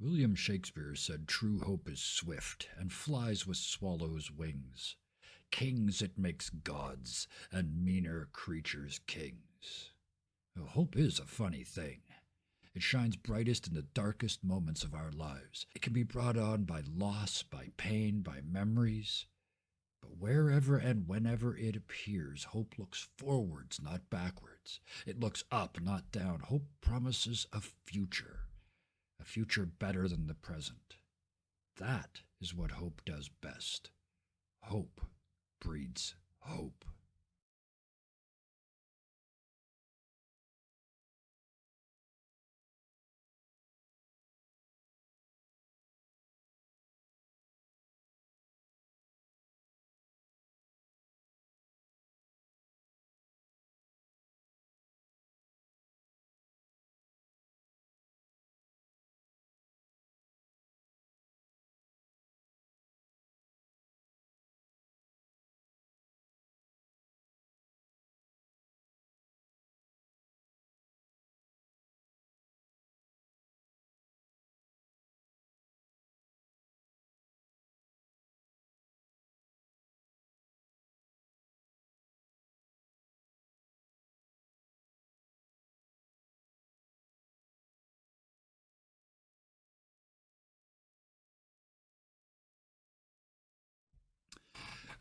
William Shakespeare said true hope is swift and flies with swallows' wings. Kings it makes gods, and meaner creatures kings. Hope is a funny thing. It shines brightest in the darkest moments of our lives. It can be brought on by loss, by pain, by memories. But wherever and whenever it appears, hope looks forwards, not backwards. It looks up, not down. Hope promises a future better than the present. That is what hope does best. Hope breeds hope.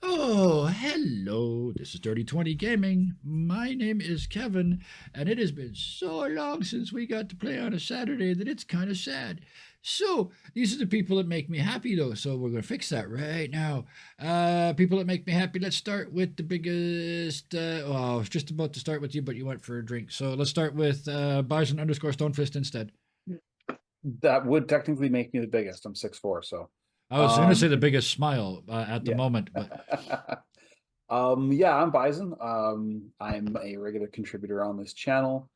Oh, hello. This is Dirty 20 Gaming. My name is Kevin, and it has been so long since we got to play on a Saturday that it's kind of sad. So, these are the people that make me happy, though, so we're going to fix that right now. People that make me happy, let's start with the biggest. I was just about to start with you, but you went for a drink. So, let's start with Bison underscore Stonefist instead. That would technically make me the biggest. I'm 6'4", so. I was going to say the biggest smile at the moment, but yeah, I'm Bison. I'm a regular contributor on this channel.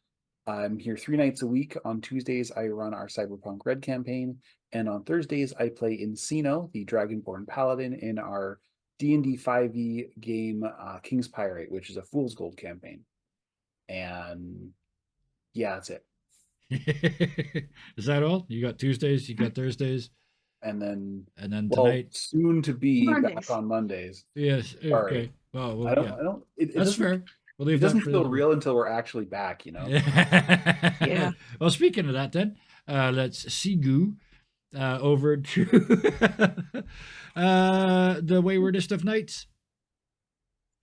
I'm here 3 nights a week. On Tuesdays, I run our Cyberpunk Red campaign, and on Thursdays, I play Encino, the Dragonborn Paladin, in our D&D 5e game King's Pirate, which is a Fool's Gold campaign. And yeah, that's it. Is that all? You got Tuesdays, you got Thursdays, and then tonight, soon to be Mondays. back on Mondays. Yes. Sorry. Okay. Well, I don't. yeah. I don't. It That's doesn't, fair. We'll leave it doesn't that for feel the- real until we're actually back. You know. Yeah. Well, speaking of that, then let's Sigu over to the Waywardest of Nights.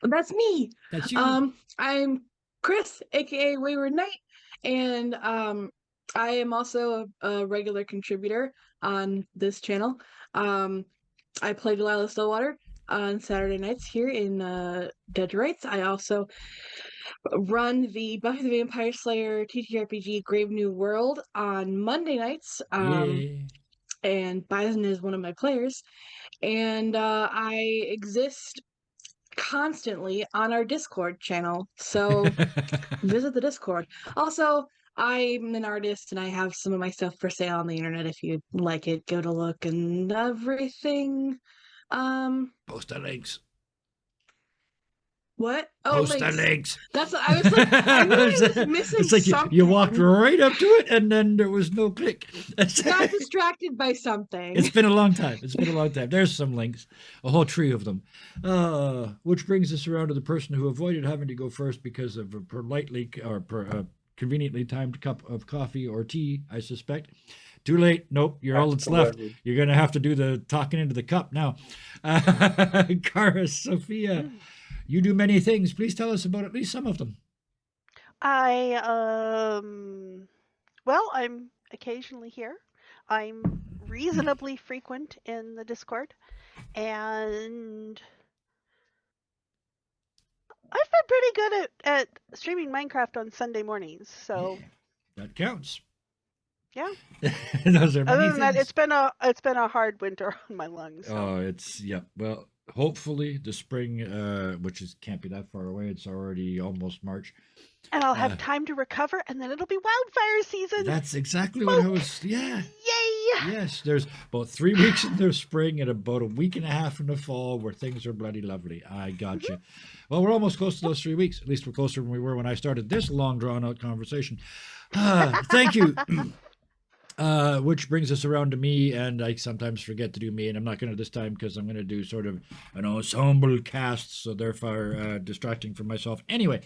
That's me. That's you. I'm Chris, aka Wayward Knight, and I am also a regular contributor on this channel. I play Delilah Stillwater on Saturday nights here in Dead to Rights. I also run the Buffy the Vampire Slayer TTRPG Grave New World on Monday nights. Yeah. And Bison is one of my players. And I exist constantly on our Discord channel. So visit the Discord. Also, I'm an artist and I have some of my stuff for sale on the internet. If you'd like it, go to look and everything. Post the links. What? Oh, Post the links. That's I was like, I knew I was missing It's like something. you walked right up to it and then there was no click. Got distracted by something. It's been a long time. There's some links, a whole tree of them. Which brings us around to the person who avoided having to go first because of a conveniently timed cup of coffee or tea, I suspect. Too late. Nope, you're all that's left. You're going to have to do the talking into the cup now. Cara Sophia, you do many things. Please tell us about at least some of them. I'm occasionally here. I'm reasonably frequent in the Discord, and I've been pretty good at streaming Minecraft on Sunday mornings, so that counts. Yeah. Those are many Other than that, things. it's been a hard winter on my lungs. So. Oh, well, hopefully the spring, which can't be that far away. It's already almost March. And I'll have time to recover, and then it'll be wildfire season. That's exactly what I was. Yeah. Yay! Yes, there's about 3 weeks in the spring and about a week and a half in the fall where things are bloody lovely. I got you. Well, we're almost close to those 3 weeks. At least we're closer than we were when I started this long, drawn-out conversation. Thank you. Which brings us around to me, and I sometimes forget to do me, and I'm not going to this time because I'm going to do sort of an ensemble cast, so therefore distracting from myself. Anyway,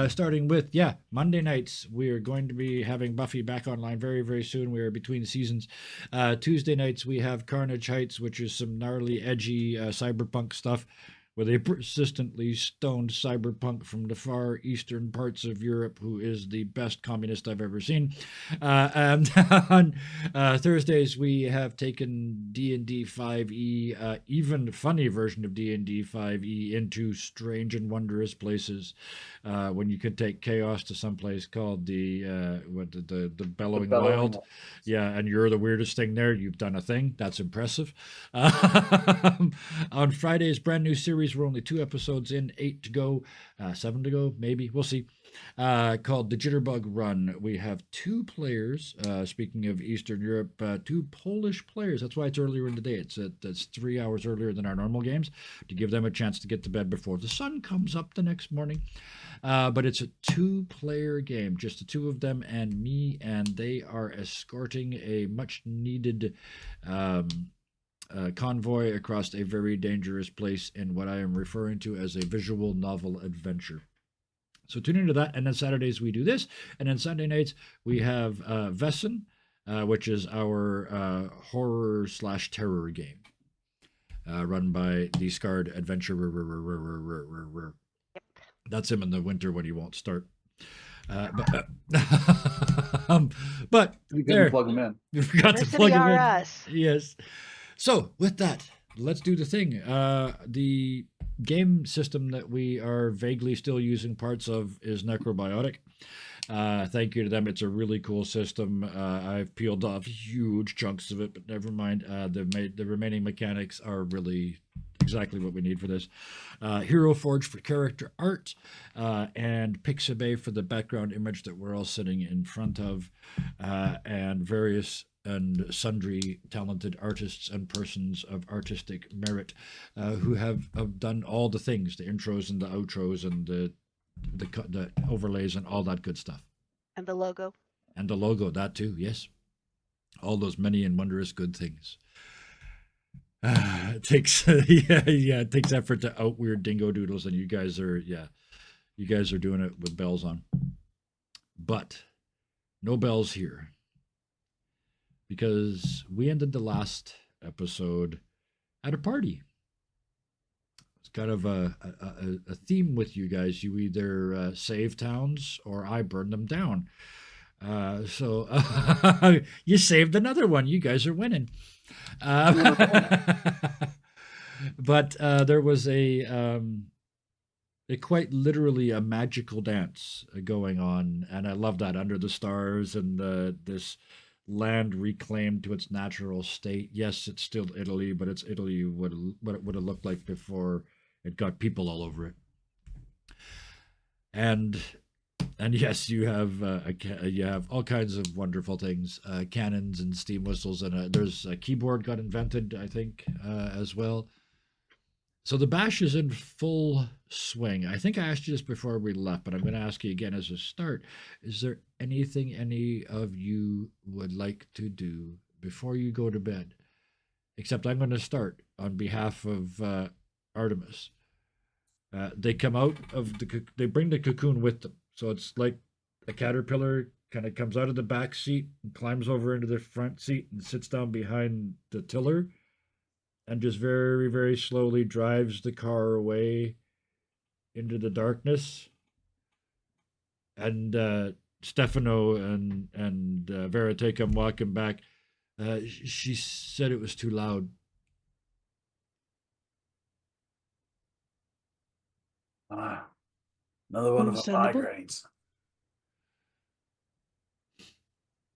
starting with, Monday nights, we're going to be having Buffy back online very, very soon. We're between the seasons. Tuesday nights, we have Carnage Heights, which is some gnarly, edgy cyberpunk stuff with a persistently stoned cyberpunk from the far eastern parts of Europe who is the best communist I've ever seen. And on Thursdays, we have taken D&D 5e, even funny version of D&D 5e, into strange and wondrous places. When you could take chaos to some place called the Bellowing Wild. Yeah, and you're the weirdest thing there. You've done a thing. That's impressive. On Fridays, brand new series. We're only 2 episodes in, 8 to go, 7 to go, maybe. We'll see. Called the Jitterbug Run. We have 2 players. Speaking of Eastern Europe, 2 Polish players. That's why it's earlier in the day. It's 3 hours earlier than our normal games to give them a chance to get to bed before the sun comes up the next morning. But it's a 2-player game, just the 2 of them and me, and they are escorting a much-needed convoy across a very dangerous place in what I am referring to as a visual novel adventure. So tune into that, and then Saturdays we do this, and then Sunday nights we have Vessen, which is our horror/terror game, run by the Scarred Adventurer. That's him in the winter when he won't start. But You couldn't plug him in. You forgot to plug him in. RS. Yes. So with that, let's do the thing. The game system that we are vaguely still using parts of is Necrobiotic. Thank you to them. It's a really cool system. I've peeled off huge chunks of it, but never mind. The remaining mechanics are really exactly what we need for this. Hero Forge for character art, and Pixabay for the background image that we're all sitting in front of, and various and sundry talented artists and persons of artistic merit who have done all the things, the intros and the outros and the overlays and all that good stuff. And the logo. And the logo, that too, yes. All those many and wondrous good things. It takes it takes effort to out weird dingo doodles, and you guys are doing it with bells on. But no bells here, because we ended the last episode at a party. It's kind of a theme with you guys. You either save towns or I burn them down. So you saved another one. You guys are winning. But there was a quite literally a magical dance going on, and I love that, under the stars and this land reclaimed to its natural state. Yes, it's still Italy, but it's Italy what it would have looked like before it got people all over it. And yes, you have all kinds of wonderful things, cannons and steam whistles, and there's a keyboard got invented, I think, as well. So the bash is in full swing. I think I asked you this before we left, but I'm going to ask you again as a start. Is there anything any of you would like to do before you go to bed? Except I'm going to start on behalf of Artemis. They come out of they bring the cocoon with them. So it's like a caterpillar kind of comes out of the back seat and climbs over into the front seat and sits down behind the tiller and just very, very slowly drives the car away into the darkness. And Stefano and Verite come walking back. She said it was too loud. Another one of the Understandable. migraines.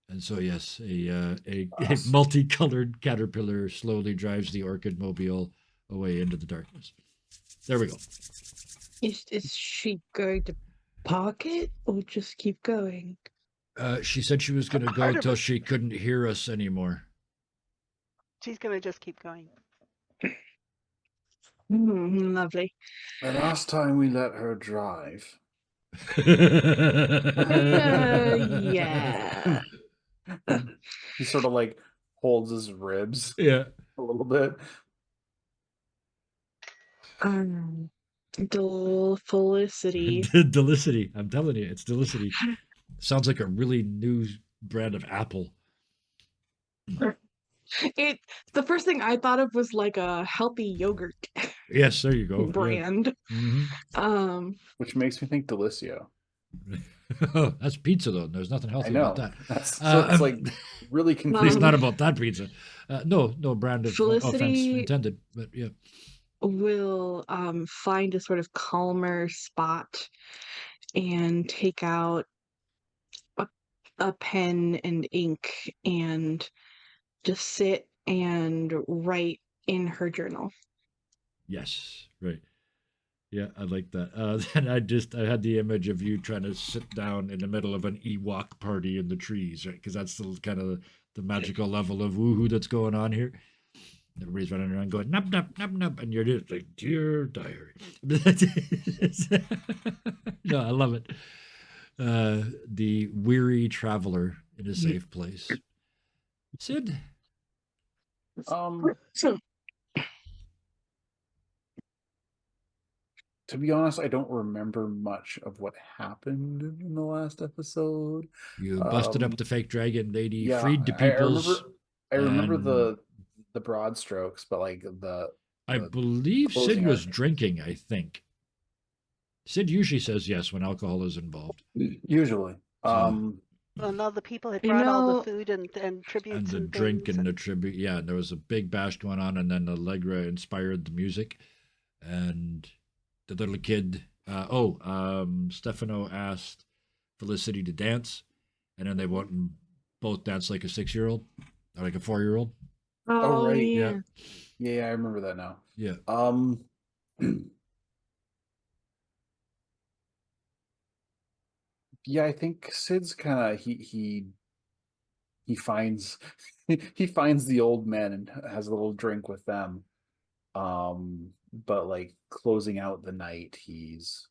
And so, yes, a Awesome. multicolored caterpillar slowly drives the Orchid Mobile away into the darkness. There we go. Is she going to park it or just keep going? She said she was going to go till she couldn't hear us anymore. She's going to just keep going. Lovely. The last time we let her drive. Yeah. He sort of like holds his ribs Yeah. a little bit. Felicity. Delicity. I'm telling you, it's Delicity. Sounds like a really new brand of apple. It the first thing I thought of was like a healthy yogurt Yes, there you go. brand. Yeah. Um, Which makes me think Delicio. Oh, that's pizza though. There's nothing I healthy about know. that. That's so it's like really At least confusing. not about that pizza. No brand of offense Felicity intended. But yeah, will find a sort of calmer spot and take out a, a pen and ink and just sit and write in her journal. yes, right. Yeah, I like that. Then I had the image of you trying to sit down in the middle of an Ewok party in the trees, right? Because that's the kind of the magical level of woohoo that's going on here. Everybody's running around going nub nub nub nub, and you're just like dear diary. No, I love it. The weary traveler in a safe place. Sid, So To be honest, I don't remember much of what happened in the last episode. you busted up Um, the fake dragon lady, yeah, freed the I remember peoples, I remember and the broad strokes, but like I the believe Sid closing was arc. drinking, I think. Sid usually says yes when alcohol is involved. Usually. So, Well, no, the people had you brought all the know, food and and tributes the and drink things. and the tribute. Yeah, and there was a big bash going on, and then Allegra inspired the music. And the little kid, Stefano asked Felicity to dance, and then they went and both danced like a 6-year-old or like a 4-year-old. Oh oh right. Yeah, yeah. Yeah, I remember that now. yeah. Um yeah, I think Sid's kind of he finds he finds the old men and has a little drink with them. But like closing out the night, he's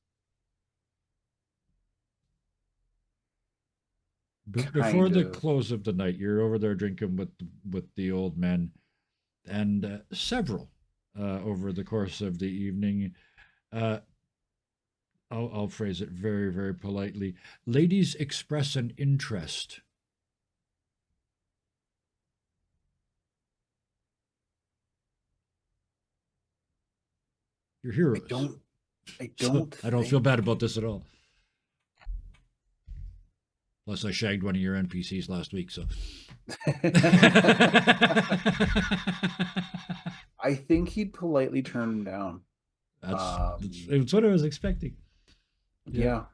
Before kind the of close of the night, you're over there drinking with the old men, and several over the course of the evening. Uh, I'll phrase it very, very politely. Ladies express an interest. You're I heroes. don't I So don't I don't feel bad think about this at all. Plus, I shagged one of your NPCs last week, so. I think he'd politely turn him down. It's what I was expecting. Yeah,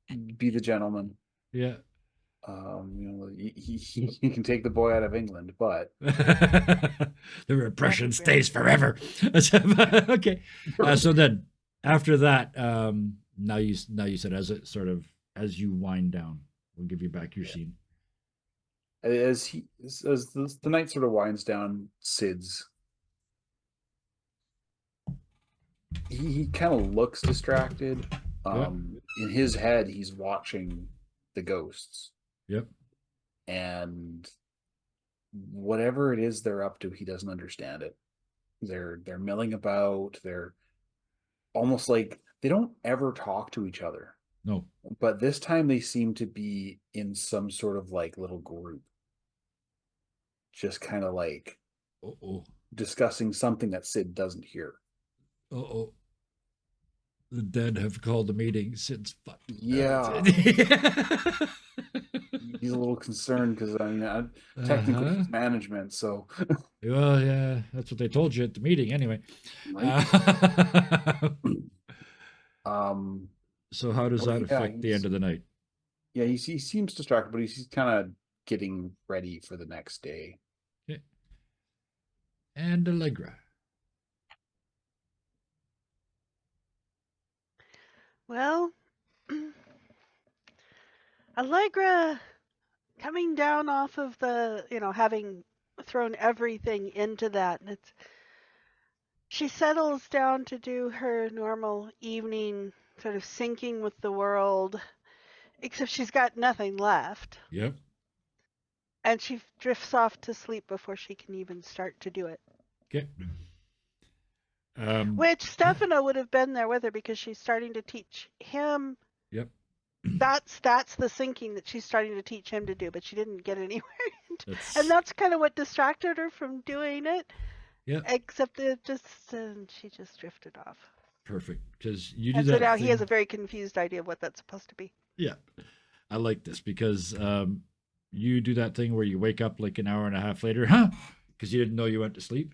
Yeah, be the gentleman. yeah. He can take the boy out of England, but The repression stays forever. Okay. So then, after that, now you said as it sort of as you wind down, we'll give you back your scene. As the night sort of winds down, Sid's he kind of looks distracted. Yeah. In his head, he's watching the ghosts, Yep. and whatever it is they're up to, he doesn't understand it. They're milling about. They're almost like they don't ever talk to each other. No. But this time they seem to be in some sort of like little group, just kind of like Uh oh. discussing something that Sid doesn't hear. Uh oh. The dead have called a meeting since. Yeah, he's a little concerned because technically Uh-huh. he's management, so Well, yeah, that's what they told you at the meeting, anyway. right. Uh, Um, so how does but that affect the end of the night? he seems distracted, but he's kind of getting ready for the next day. Okay. And Allegra. Well, Allegra coming down off of the, having thrown everything into that, and she settles down to do her normal evening sort of syncing with the world, except she's got nothing left. Yep. And she drifts off to sleep before she can even start to do it. Okay. Which Stefano would have been there with her because she's starting to teach him. Yep. That's the sinking that she's starting to teach him to do, but she didn't get anywhere. And That's that's kind of what distracted her from doing it. Yep. Except she just drifted off. Perfect. Because you do And so that now thing. he has a very confused idea of what that's supposed to be. Yeah. I like this because you do that thing where you wake up like an hour and a half later, huh? Because you didn't know you went to sleep.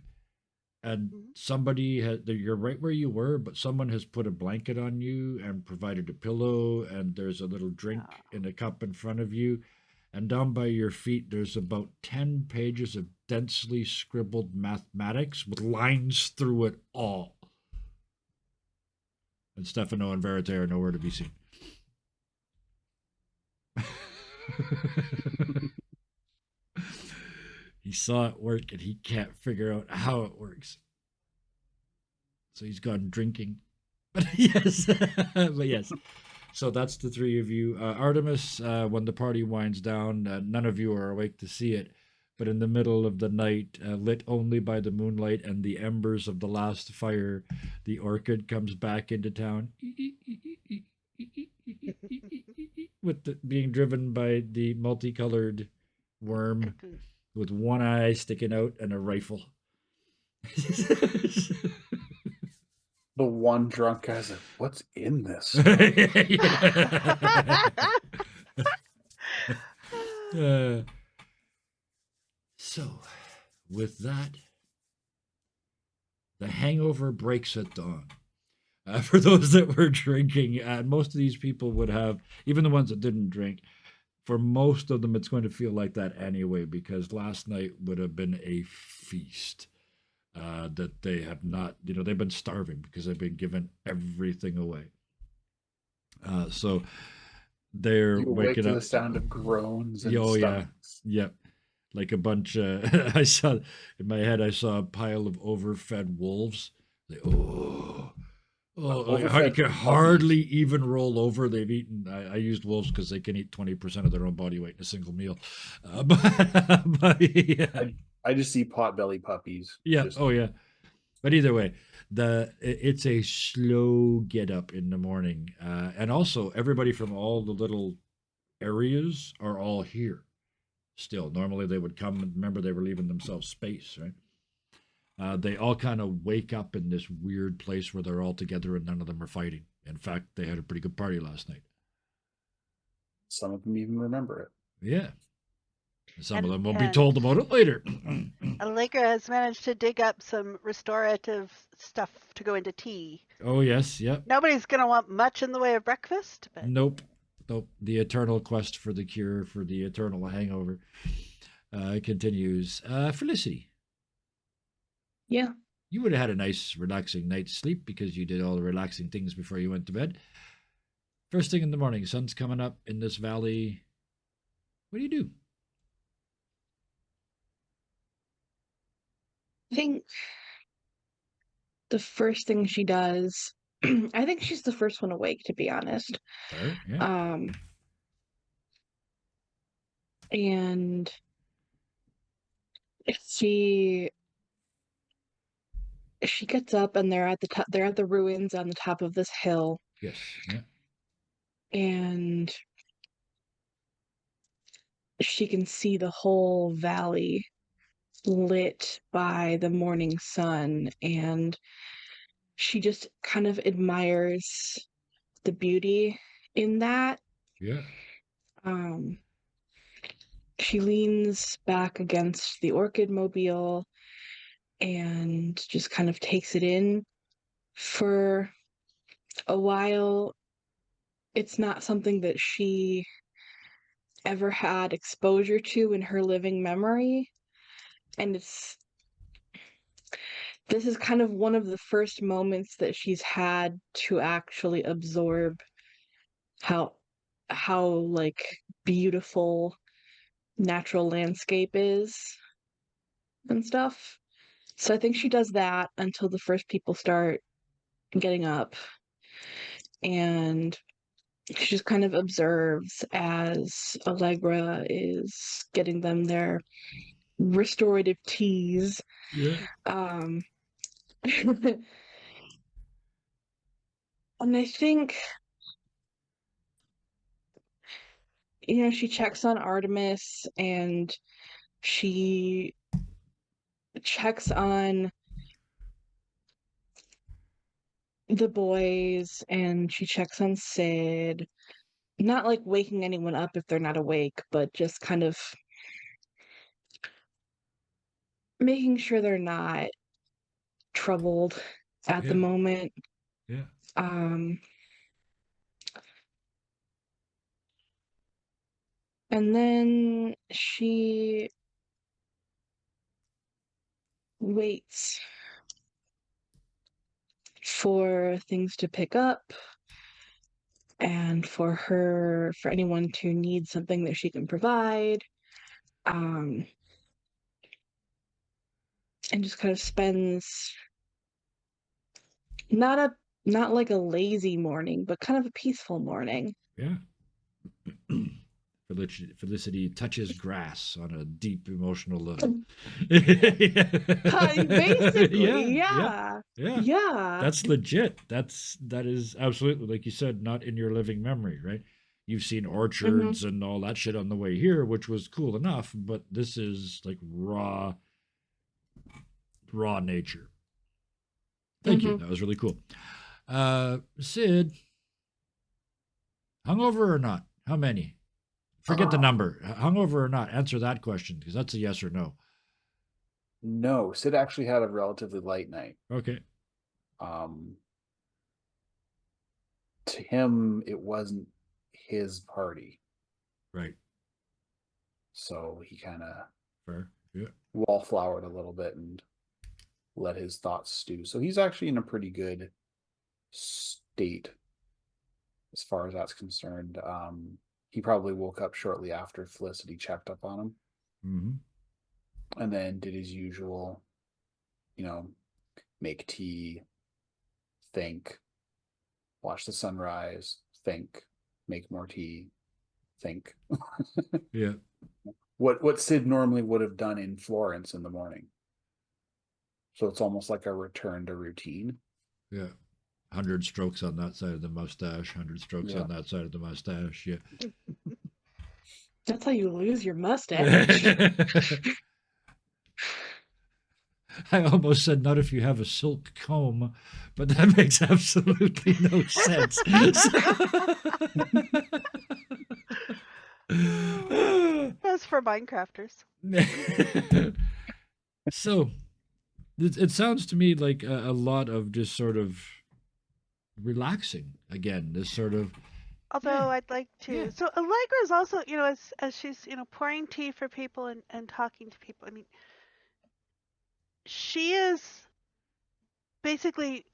And Mhm. somebody had, you're right where you were, but someone has put a blanket on you and provided a pillow, and there's a little drink in a cup in front of you. And down by your feet, there's about 10 pages of densely scribbled mathematics with lines through it all. And Stefano and Verite are nowhere to be seen. He saw it work and he can't figure out how it works. So he's gone drinking. But yes, but yes. So that's the three of you. Artemis, when the party winds down, none of you are awake to see it. But in the middle of the night, lit only by the moonlight and the embers of the last fire, the orchid comes back into town. Being driven by the multicolored worm with one eye sticking out and a rifle. The one drunk guy's like, "What's in this?" So, with that, the hangover breaks at dawn. For those that were drinking, most of these people would have, even the ones that didn't drink, for most of them, it's going to feel like that anyway, because last night would have been a feast. That they have not, they've been starving because they've been given everything away. So they're You awake waking to up. the sound of groans and Oh yeah, stomachs. yep. Like a bunch. I saw in my head. I saw a pile of overfed wolves. Like, you Overfed can puppies. hardly even roll over. They've eaten. I used wolves because they can eat 20% of their own body weight in a single meal. But yeah. I just see potbelly puppies. Yeah. Just, Oh yeah. But either way, it's a slow get up in the morning, and also everybody from all the little areas are all here. Still, normally they would come and remember they were leaving themselves space, right? They all kind of wake up in this weird place where they're all together and none of them are fighting. In fact, they had a pretty good party last night. some of them even remember it. Yeah. Some of And- them will be and- told about it later. Allegra has managed to dig up some restorative stuff to go into tea. Oh, yes. Yep. Nobody's going to want much in the way of breakfast, but Nope. The eternal quest for the cure for the eternal hangover continues. Felicity. Yeah. You would have had a nice, relaxing night's sleep because you did all the relaxing things before you went to bed. First thing in the morning, sun's coming up in this valley. What do you do? I think the first thing she does, I think she's the first one awake, to be honest. Fair, yeah. And she gets up and they're at the top, they're at the ruins on the top of this hill, Yes, yeah. and she can see the whole valley lit by the morning sun, and she just kind of admires the beauty in that. Yeah. She leans back against the orchid mobile and just kind of takes it in for a while. It's not something that she ever had exposure to in her living memory, and this is kind of one of the first moments that she's had to actually absorb how like beautiful natural landscape is and stuff. So I think she does that until the first people start getting up, and she just kind of observes as Allegra is getting them their restorative teas. Yeah. Um, and I think, she checks on Artemis and she checks on the boys and she checks on Sid. Not like waking anyone up if they're not awake, but just kind of making sure they're not troubled at the Yeah. moment. Yeah. Um, and then she waits for things to pick up and for anyone to need something that she can provide. Um, and just kind of spends not a not like a lazy morning, but kind of a peaceful morning. Yeah. Felicity touches grass on a deep emotional level. Basically, Yeah. yeah. Yeah. Yeah. That's legit. That is absolutely, like you said, not in your living memory, right? You've seen Mhm. orchards and all that shit on the way here, which was cool enough, but this is like raw nature. Thank you. Mhm. That was really cool. Sid, hungover or not? How many? Forget the number. Hungover or not? Answer that question because that's a yes or no. No, Sid actually had a relatively light night. Okay. Um, to him, it wasn't his party, Right. so he kind of Fair. Yeah. wallflowered a little bit and let his thoughts stew. So he's actually in a pretty good state as far as that's concerned. He probably woke up shortly after Felicity checked up on him Mm-hmm. and then did his usual, make tea, think, watch the sunrise, think, make more tea, think. Yeah. What Sid normally would have done in Florence in the morning. So it's almost like a return to routine. Yeah. 100 strokes on that side of the mustache, 100 strokes Yeah. on that side of the mustache. Yeah. That's how you lose your mustache. I almost said not if you have a silk comb, but that makes absolutely no sense. That's for Minecrafters. So it sounds to me like a lot of just sort of relaxing again. This sort of Although I'd like to. Yeah. So Allegra is also, as she's, pouring tea for people and talking to people. I mean, she is basically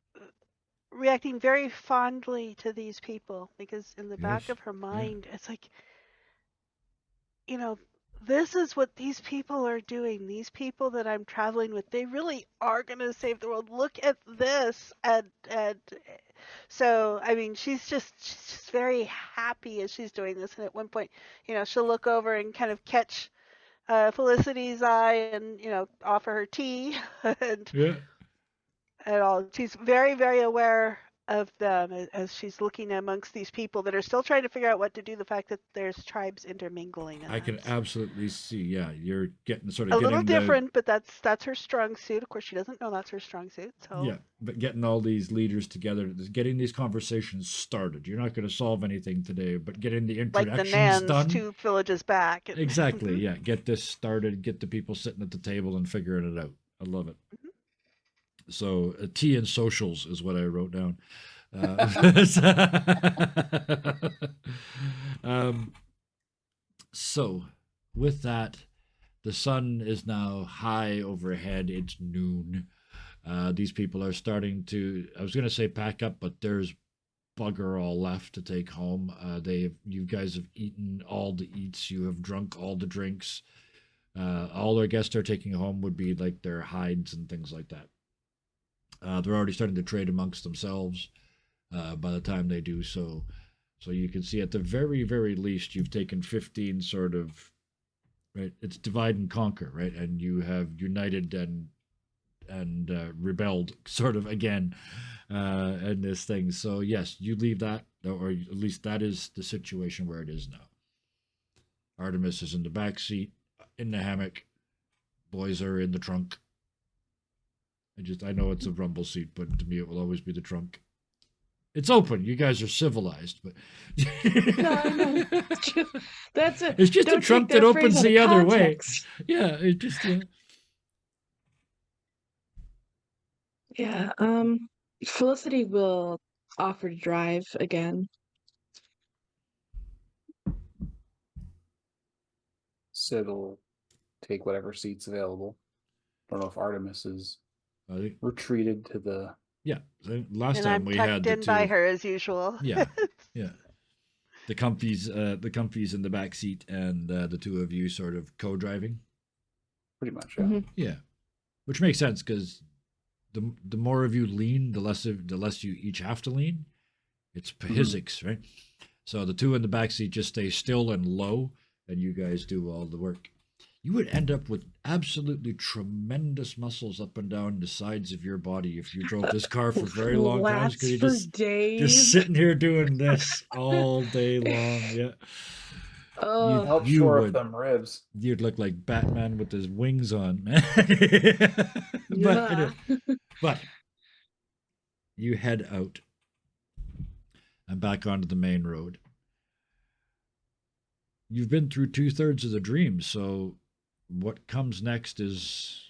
reacting very fondly to these people because in the back yes, of her yeah, mind, it's like, you know, this is what these people are doing. These people that I'm traveling with, they really are going to save the world. Look at this. And so, I mean, she's just very happy as she's doing this. And at one point, she'll look over and kind of catch Felicity's eye and, offer her tea and yeah. all. She's very, very aware of them as she's looking amongst these people that are still trying to figure out what to do. The fact that there's tribes intermingling in I can that. absolutely see. Yeah, you're getting sort A of little getting the different, but that's her strong suit. Of course, she doesn't know that's her strong suit. So yeah, but getting all these leaders together, getting these conversations started. You're not going to solve anything today, but getting the like the introductions Nans done. 2 villages back. Exactly. Yeah, get this started. Get the people sitting at the table and figuring it out. I love it. So tea and socials is what I wrote down. um, so with that, the sun is now high overhead. It's noon. These people are starting to, I was going to say pack up, but there's bugger all left to take home. You guys have eaten all the eats. You have drunk all the drinks. All their guests are taking home would be like their hides and things like that. They're already starting to trade amongst themselves by the time they do so. So you can see at the very, very least, you've taken 15 sort of, right? It's divide and conquer, right? And you have united and rebelled sort of again in this thing. So yes, you leave that, or at least that is the situation where it is now. Artemis is in the back seat, in the hammock. Boys are in the trunk. I know it's a rumble seat, but to me it will always be the trunk. It's open. You guys are civilized, but No, I know. That's it. it's just a Don't trunk take that phrase opens out of the other way. context. Yeah, it just Yeah. Felicity will offer to drive again. Sid will take whatever seat's available. Don't know if Artemis is I think, retreated to the. yeah. Last And time I'm we had tucked the in two. by her as usual. Yeah, yeah. The comfies in the back seat, and the two of you sort of co-driving. Pretty much, yeah. Mhm. Yeah, which makes sense because the more of you lean, the less you each have to lean. It's physics, right? So the two in the back seat just stay still and low, and you guys do all the work. You would end up with absolutely tremendous muscles up and down the sides of your body if you drove this car for very long times. Because you Lats for days. just sitting here doing this all day long. Yeah. Oh, Help You shore up would. them ribs. You'd look like Batman with his wings on, man. but yeah. but you head out and back onto the main road. You've been through 2/3 of the dream, so what comes next is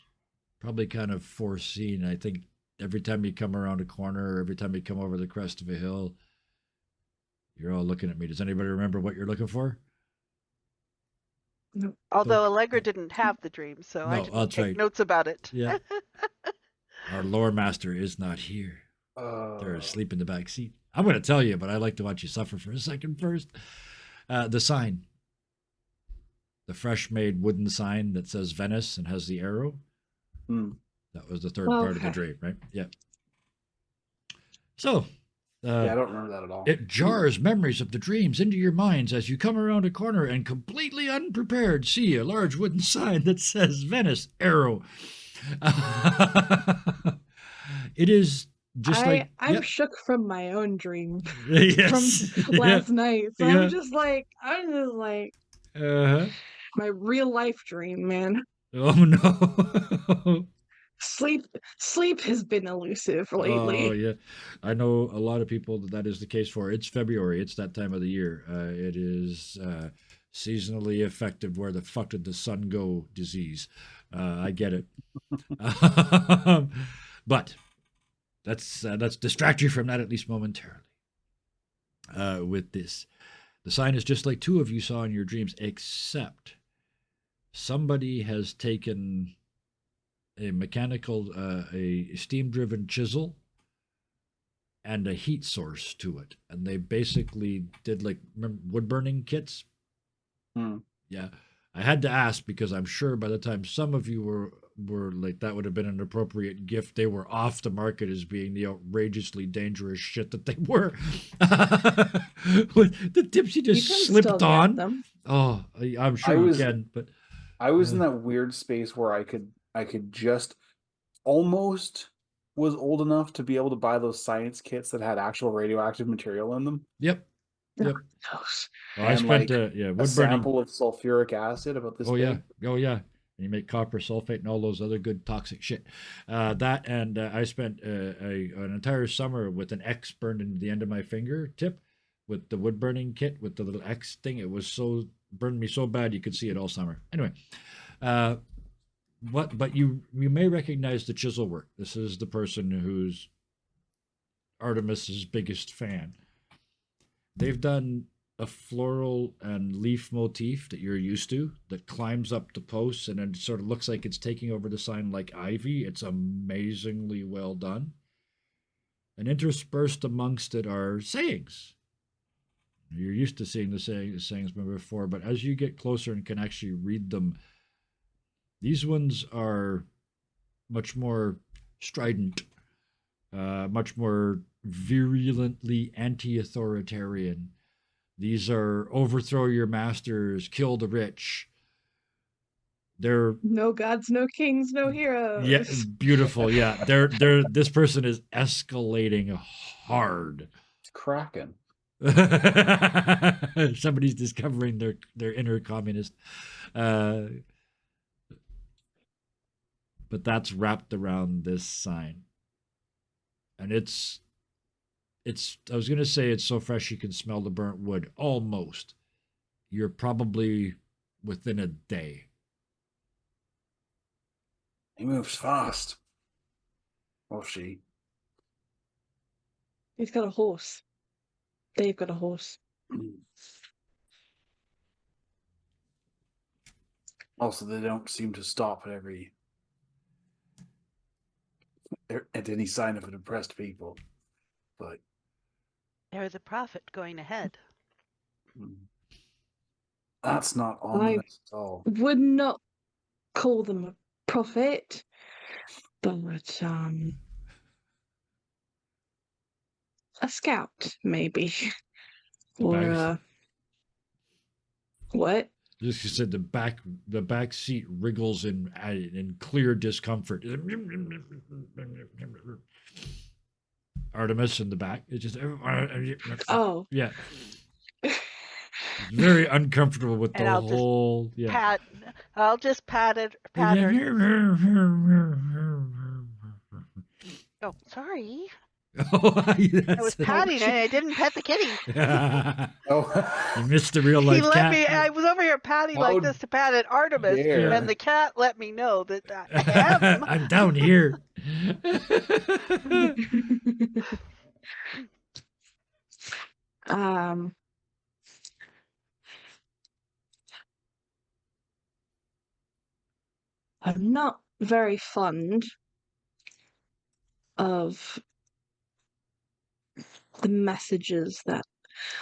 probably kind of foreseen. I think every time you come around a corner, or every time you come over the crest of a hill, you're all looking at me. Does anybody remember what you're looking for? Although Allegra didn't have the dream, so I No, didn't that's take right. notes about it. Yeah. Our lore master is not here. They're Uh, asleep in the back seat. I'm going to tell you, but I like to watch you suffer for a second first. The sign. The fresh made wooden sign that says Venice and has the arrow. hmm. That was the third part of the Okay. dream, right? Yeah. So, Yeah, I don't remember that at all. it jars memories of the dreams into your minds as you come around a corner and completely unprepared see a large wooden sign that says Venice, arrow. It is just like. I'm Yep. shook from my own dream Yes. from last night. So Yeah. I'm just like Uh-huh. my real life dream, man. Oh, no. Sleep has been elusive lately. Oh, yeah. I know a lot of people that is the case for. It's February. It's that time of the year. It is seasonally affected where the fuck did the sun go disease. I get it. But let's distract you from that at least momentarily. With this, the sign is just like two of you saw in your dreams, except somebody has taken a mechanical, a steam-driven chisel and a heat source to it, and they basically did like wood burning kits. Hmm. Yeah, I had to ask because I'm sure by the time some of you were like, that would have been an appropriate gift. They were off the market as being the outrageously dangerous shit that they were. With the tips you You just can slipped still get on. them. Oh, I'm sure you can, but I was in Yeah. that weird space where I could just almost was old enough to be able to buy those science kits that had actual radioactive material in them. yep. Yep. Gross. Well, I And, spent like, yeah A wood burning. sample of sulfuric acid about this Oh yeah, big. oh yeah. And you make copper sulfate and all those other good toxic shit. That and I spent an entire summer with an X burned into the end of my fingertip with the wood burning kit with the little X thing. It was so burned me so bad you could see it all summer. Anyway, but you may recognize the chisel work. This is the person who's Artemis's biggest fan. They've done a floral and leaf motif that you're used to that climbs up the posts and it sort of looks like it's taking over the sign like ivy. It's amazingly well done. And interspersed amongst it are sayings. You're used to seeing the sayings before, but as you get closer and can actually read them, these ones are much more strident, much more virulently anti-authoritarian. These are overthrow your masters, kill the rich. They're No gods, no kings, no heroes. yeah, beautiful. Yeah, they're this person is escalating hard. It's cracking. Somebody's discovering their inner communist. Uh, but that's wrapped around this sign. And it's I was gonna say it's so fresh you can smell the burnt wood. Almost. You're probably within a day. He moves fast. Or she. He's got a horse. They've got a horse. Also, they don't seem to stop at any sign of an oppressed people. But There's a prophet going ahead. that's not ominous at all. Would not call them a prophet, but a scout, maybe. Or what? Just you said the back seat wriggles in clear discomfort. Artemis in the back. It's just Oh. yeah. Very uncomfortable with And the I'll just whole yeah. I'll just pat her. Oh, sorry. Oh, I was patting it. I didn't pet the kitty. Oh, You missed the real life He let cat. me. I was over here patting How like this to pat at Artemis, dare. and the cat let me know that I am. I'm down here. I'm not very fond of the messages that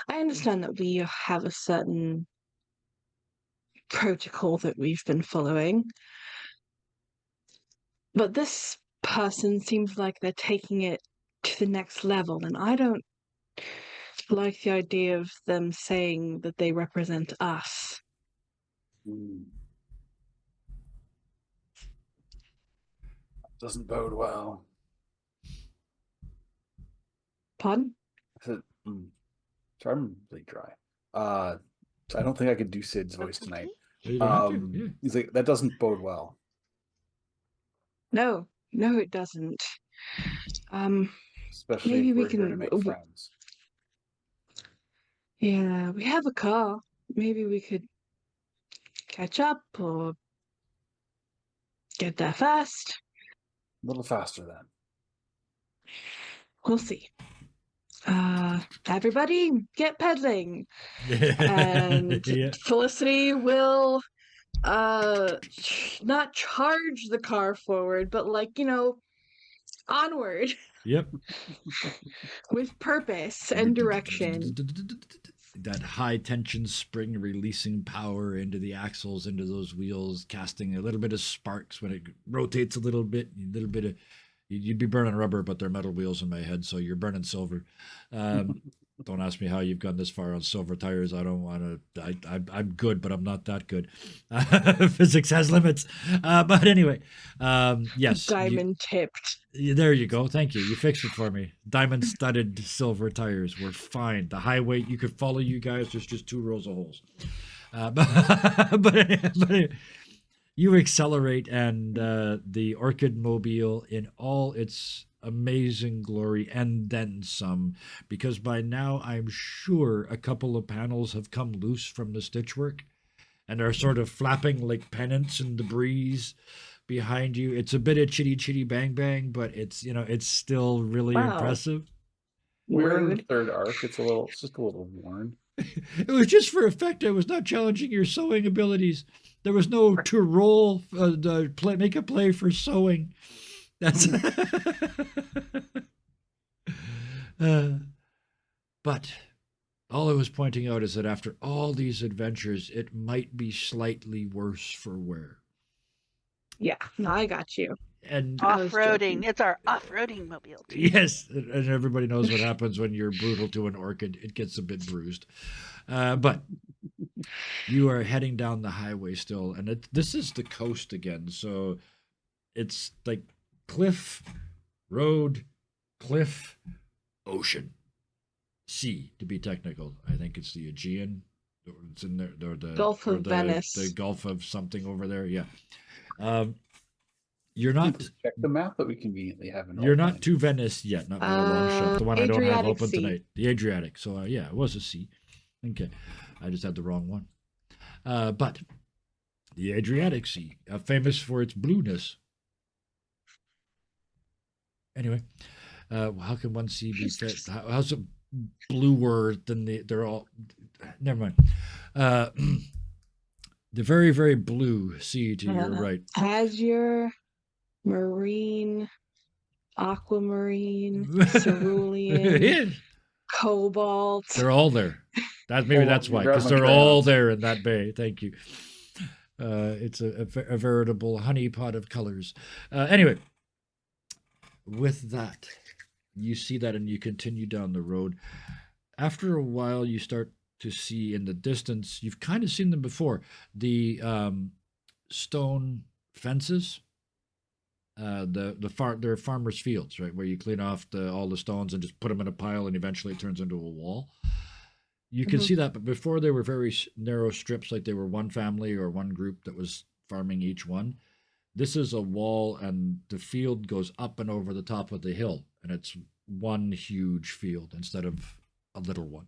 I understand that we have a certain protocol that we've been following, but this person seems like they're taking it to the next level, and I don't like the idea of them saying that they represent us. Doesn't bode well. Pardon? Sorry, I'm really dry. I don't think I could do Sid's voice tonight. You don't have to, yeah. He's like, that doesn't bode well. No, it doesn't. Especially Maybe if we we're here to can- make friends. Yeah, we have a car. Maybe we could catch up or get there first. A little faster then. We'll see. Everybody get pedaling. And Yeah. Felicity will not charge the car forward, but onward Yep. with purpose and direction. That high tension spring releasing power into the axles, into those wheels, casting a little bit of sparks when it rotates a little bit. You'd be burning rubber, but they're metal wheels in my head, so you're burning silver. Don't ask me how you've gone this far on silver tires. I don't want to. I'm good, but I'm not that good. Physics has limits. But anyway, yes. Diamond tipped. There you go. Thank you. You fixed it for me. Diamond studded silver tires. We're fine. The highway, you could follow you guys. There's just 2 rows of holes. But you accelerate, and the Orchid Mobile in all its amazing glory and then some, because by now I'm sure a couple of panels have come loose from the stitchwork and are sort of flapping like pennants in the breeze behind you. It's a bit of chitty chitty bang bang, but it's still really impressive. We're in the Rude. 3rd arc. It's just a little worn. It was just for effect. I was not challenging your sewing abilities. There was no to roll, make a play for sewing. That's. But all I was pointing out is that after all these adventures, it might be slightly worse for wear. Yeah, no, I got you. And I was Off-roading. joking. It's our off-roading mobile. Too. yes, and everybody knows what happens when you're brutal to an orchid. It gets a bit bruised. But you are heading down the highway still, and this is the coast again. So it's like cliff, road, cliff, ocean, sea. To be technical, I think it's the Aegean. It's in there, or Gulf of the Venice. Gulf of something over there. Yeah. You're not Check the map that we conveniently have in you're roll not to Venice yet, not by a long shot. The one I don't have Adriatic open Sea. tonight, the Adriatic. So yeah, it was a sea. Okay, I just had the wrong one. But the Adriatic Sea, famous for its blueness. Anyway, how can one sea be fit? How's it bluer than they're all? Never mind. The very, very blue sea to your right. Azure, marine, aquamarine, cerulean, Yeah, cobalt. they're all there. Maybe Hold on, that's you why, grabbed because my they're all crayons. there in that bay. Thank you. It's a veritable honeypot of colors. Anyway, with that, you see that and you continue down the road. After a while, you start to see in the distance, you've kind of seen them before, the stone fences. They're farmers' fields, right, where you clean off all the stones and just put them in a pile, and eventually it turns into a wall. You can Mhm. see that, but before they were very narrow strips, like they were one family or one group that was farming each one. This is a wall, and the field goes up and over the top of the hill, and it's one huge field instead of a little one.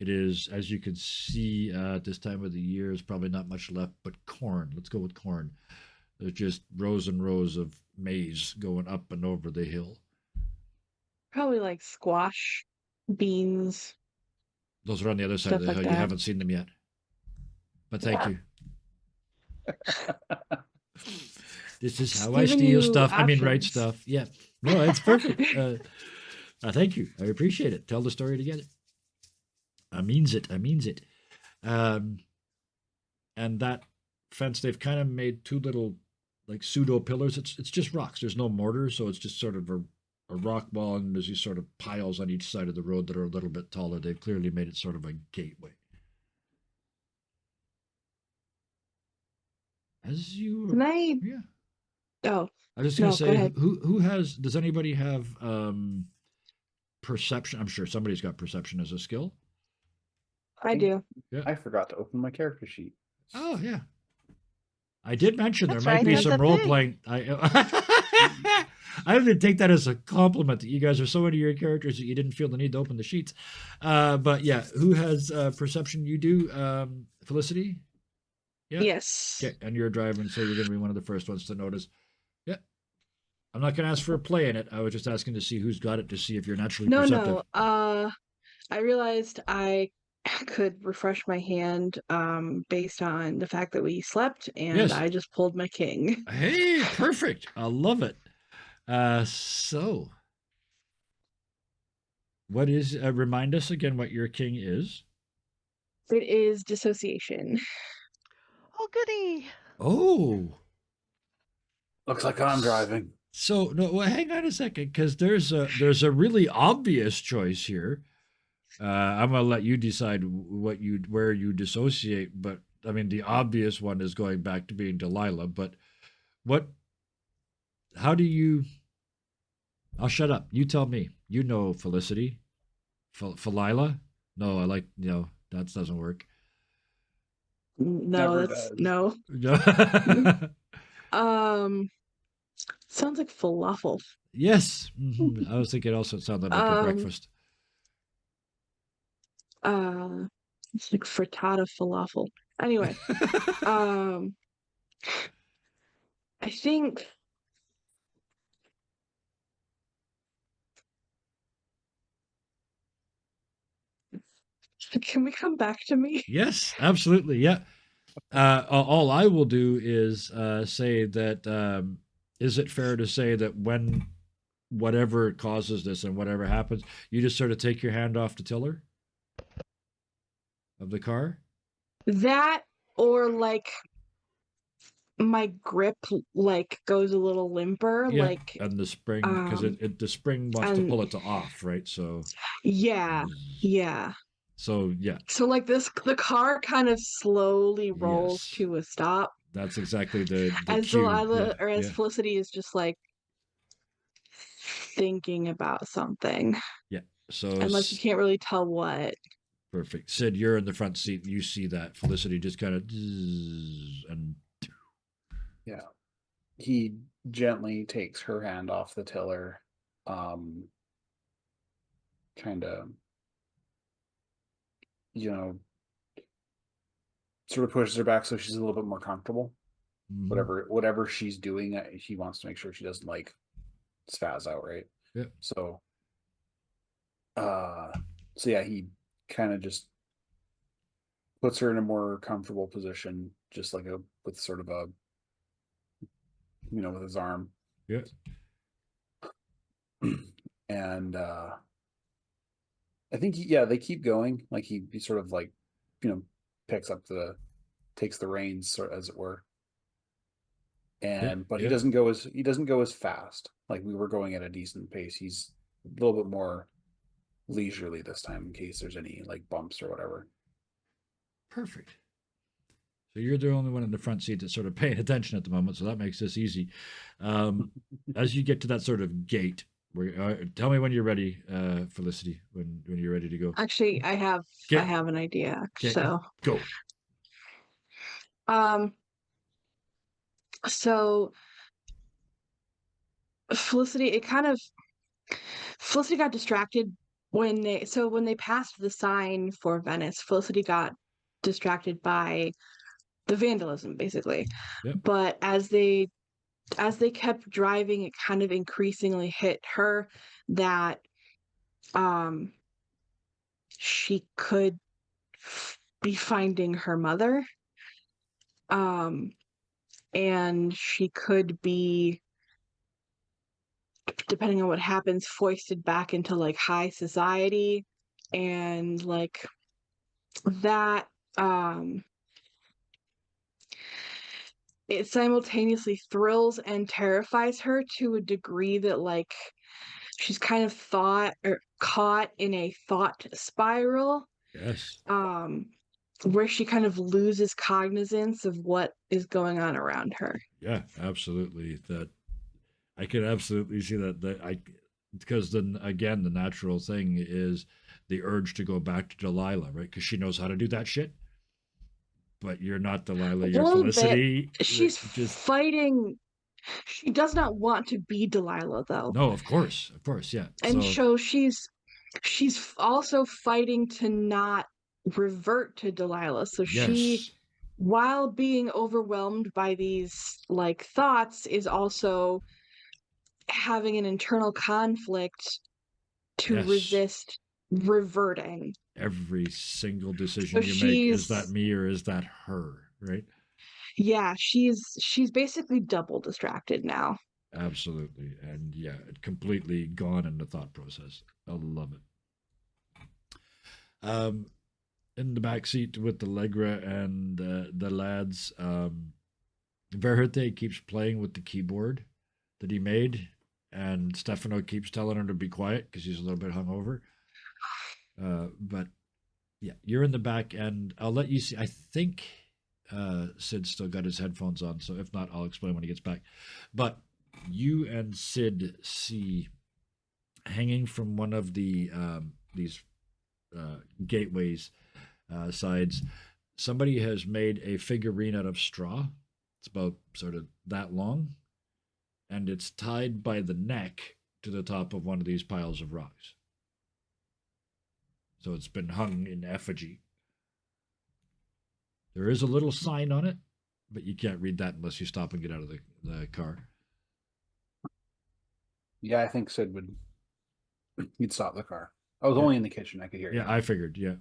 It is, as you can see, at this time of the year, is probably not much left but corn. Let's go with corn. There's just rows and rows of maize going up and over the hill. Probably like squash, beans. Those are on the other side of Stuff the like hill. You that. haven't seen them yet. But thank you. This is how I Giving steal you stuff. I mean, write options. stuff. Yeah. No, it's perfect. Thank you. I appreciate it. Tell the story together. I means it. I means it. And that fence, they've kind of made two little like pseudo pillars. It's just rocks. There's no mortar, so it's just sort of a rock wall, and there's these sort of piles on each side of the road that are a little bit taller. They've clearly made it sort of a gateway. As you, Can I? yeah. Oh, I was just gonna no, go say, ahead. who has? Does anybody have perception? I'm sure somebody's got perception as a skill. I do. Yeah. I forgot to open my character sheet. Oh yeah. I did mention That's there might right, be that's some a role thing. playing. I would take that as a compliment that you guys are so into your characters that you didn't feel the need to open the sheets. But yeah, who has perception? You do, Felicity. Yeah. Yes. Okay, and you're driving, so you're going to be one of the first ones to notice. Yeah. I'm not going to ask for a play in it. I was just asking to see who's got it to see if you're naturally No, perceptive. no. I realized I could refresh my hand based on the fact that we slept, and Yes. I just pulled my king. Hey, perfect. I love it. So, what is? Remind us again what your king is. It is dissociation. Oh, goody. Oh, Looks like I'm driving. so no. Well, hang on a second, because there's a really obvious choice here. I'm gonna let you decide where you dissociate, but I mean the obvious one is going back to being Delilah. But what? How do you? I'll shut up. You tell me. You know Felicity. Felila? No, I like that doesn't work. No, Never that's does. no. No. Sounds like falafel. Yes. I was thinking also it sounded like a breakfast. It's like frittata falafel. Anyway, I think can we come back to me? Yes, absolutely. Yeah. All I will do is say that is it fair to say that when whatever causes this and whatever happens, you just sort of take your hand off the tiller of the car? That or like my grip like goes a little limper, Yeah. like And the spring, because the spring wants to and pull it to off, right? So yeah. So yeah, So like this, the car kind of slowly rolls yes, to a stop that's exactly the as cue. Delilah Yeah, or as yeah, Felicity is just like thinking about something, yeah. So unless you can't really tell what. perfect. Sid, you're in the front seat. You see that Felicity just kind of and Yeah. He gently takes her hand off the tiller, kind of, you know, sort of pushes her back so she's a little bit more comfortable. mhm. Whatever she's doing, he wants to make sure she doesn't like spaz out, right? Yeah, So, so yeah, he kind of just puts her in a more comfortable position, just like with sort of a, with his arm, yeah, and I think yeah, they keep going. Like he sort of like, you know, picks up takes the reins, sort as it were, yeah, but yeah. he doesn't go as fast. Like we were going at a decent pace. He's a little bit more leisurely this time in case there's any like bumps or whatever. Perfect. So you're the only one in the front seat that's sort of paying attention at the moment, so that makes this easy. As you get to that sort of gate, tell me when you're ready, Felicity. When you're ready to go. Actually, I Okay, have an idea. okay, So, go. um, so Felicity, Felicity got distracted when they passed the sign for Venice. Felicity got distracted by the vandalism, basically. Yep. But as they kept driving, it kind of increasingly hit her that um she could be finding her mother, um and she could be, depending on what happens, foisted back into like high society, and like that it simultaneously thrills and terrifies her to a degree that like she's kind of thought or caught in a thought spiral, Yes. um where she kind of loses cognizance of what is going on around her. Yeah. Absolutely. That I can absolutely see that. Because then again, the natural thing is the urge to go back to Delilah, right? Because she knows how to do that shit. But you're not Delilah. A You're little bit. Felicity. She's Just fighting. She does not want to be Delilah though. no. Of course. Yeah. And So so she's also fighting to not revert to Delilah. So she, yes. while being overwhelmed by these like thoughts, is also having an internal conflict to Yes. resist reverting. Every single So decision you make, is that she's, me or is that her, right? yeah, she's basically double distracted now. Absolutely. And yeah, completely gone in the thought process. I love it. Um, in the back seat with Allegra and the lads, Verhete keeps playing with the keyboard that he made, and Stefano keeps telling her to be quiet because he's a little bit hungover. But yeah, you're in the back, and I'll let you see. I think Sid's still got his headphones on, so if not, I'll explain when he gets back. But you and Sid see hanging from one of these gateways sides, somebody has made a figurine out of straw. It's about sort of that long, and it's tied by the neck to the top of one of these piles of rocks. So it's been hung in effigy. There is a little sign on it, but you can't read that unless you stop and get out of the car. Yeah, I think Sid would. He'd stop the car. I was Yeah, only in the kitchen. I could hear yeah, you. I figured. Yeah.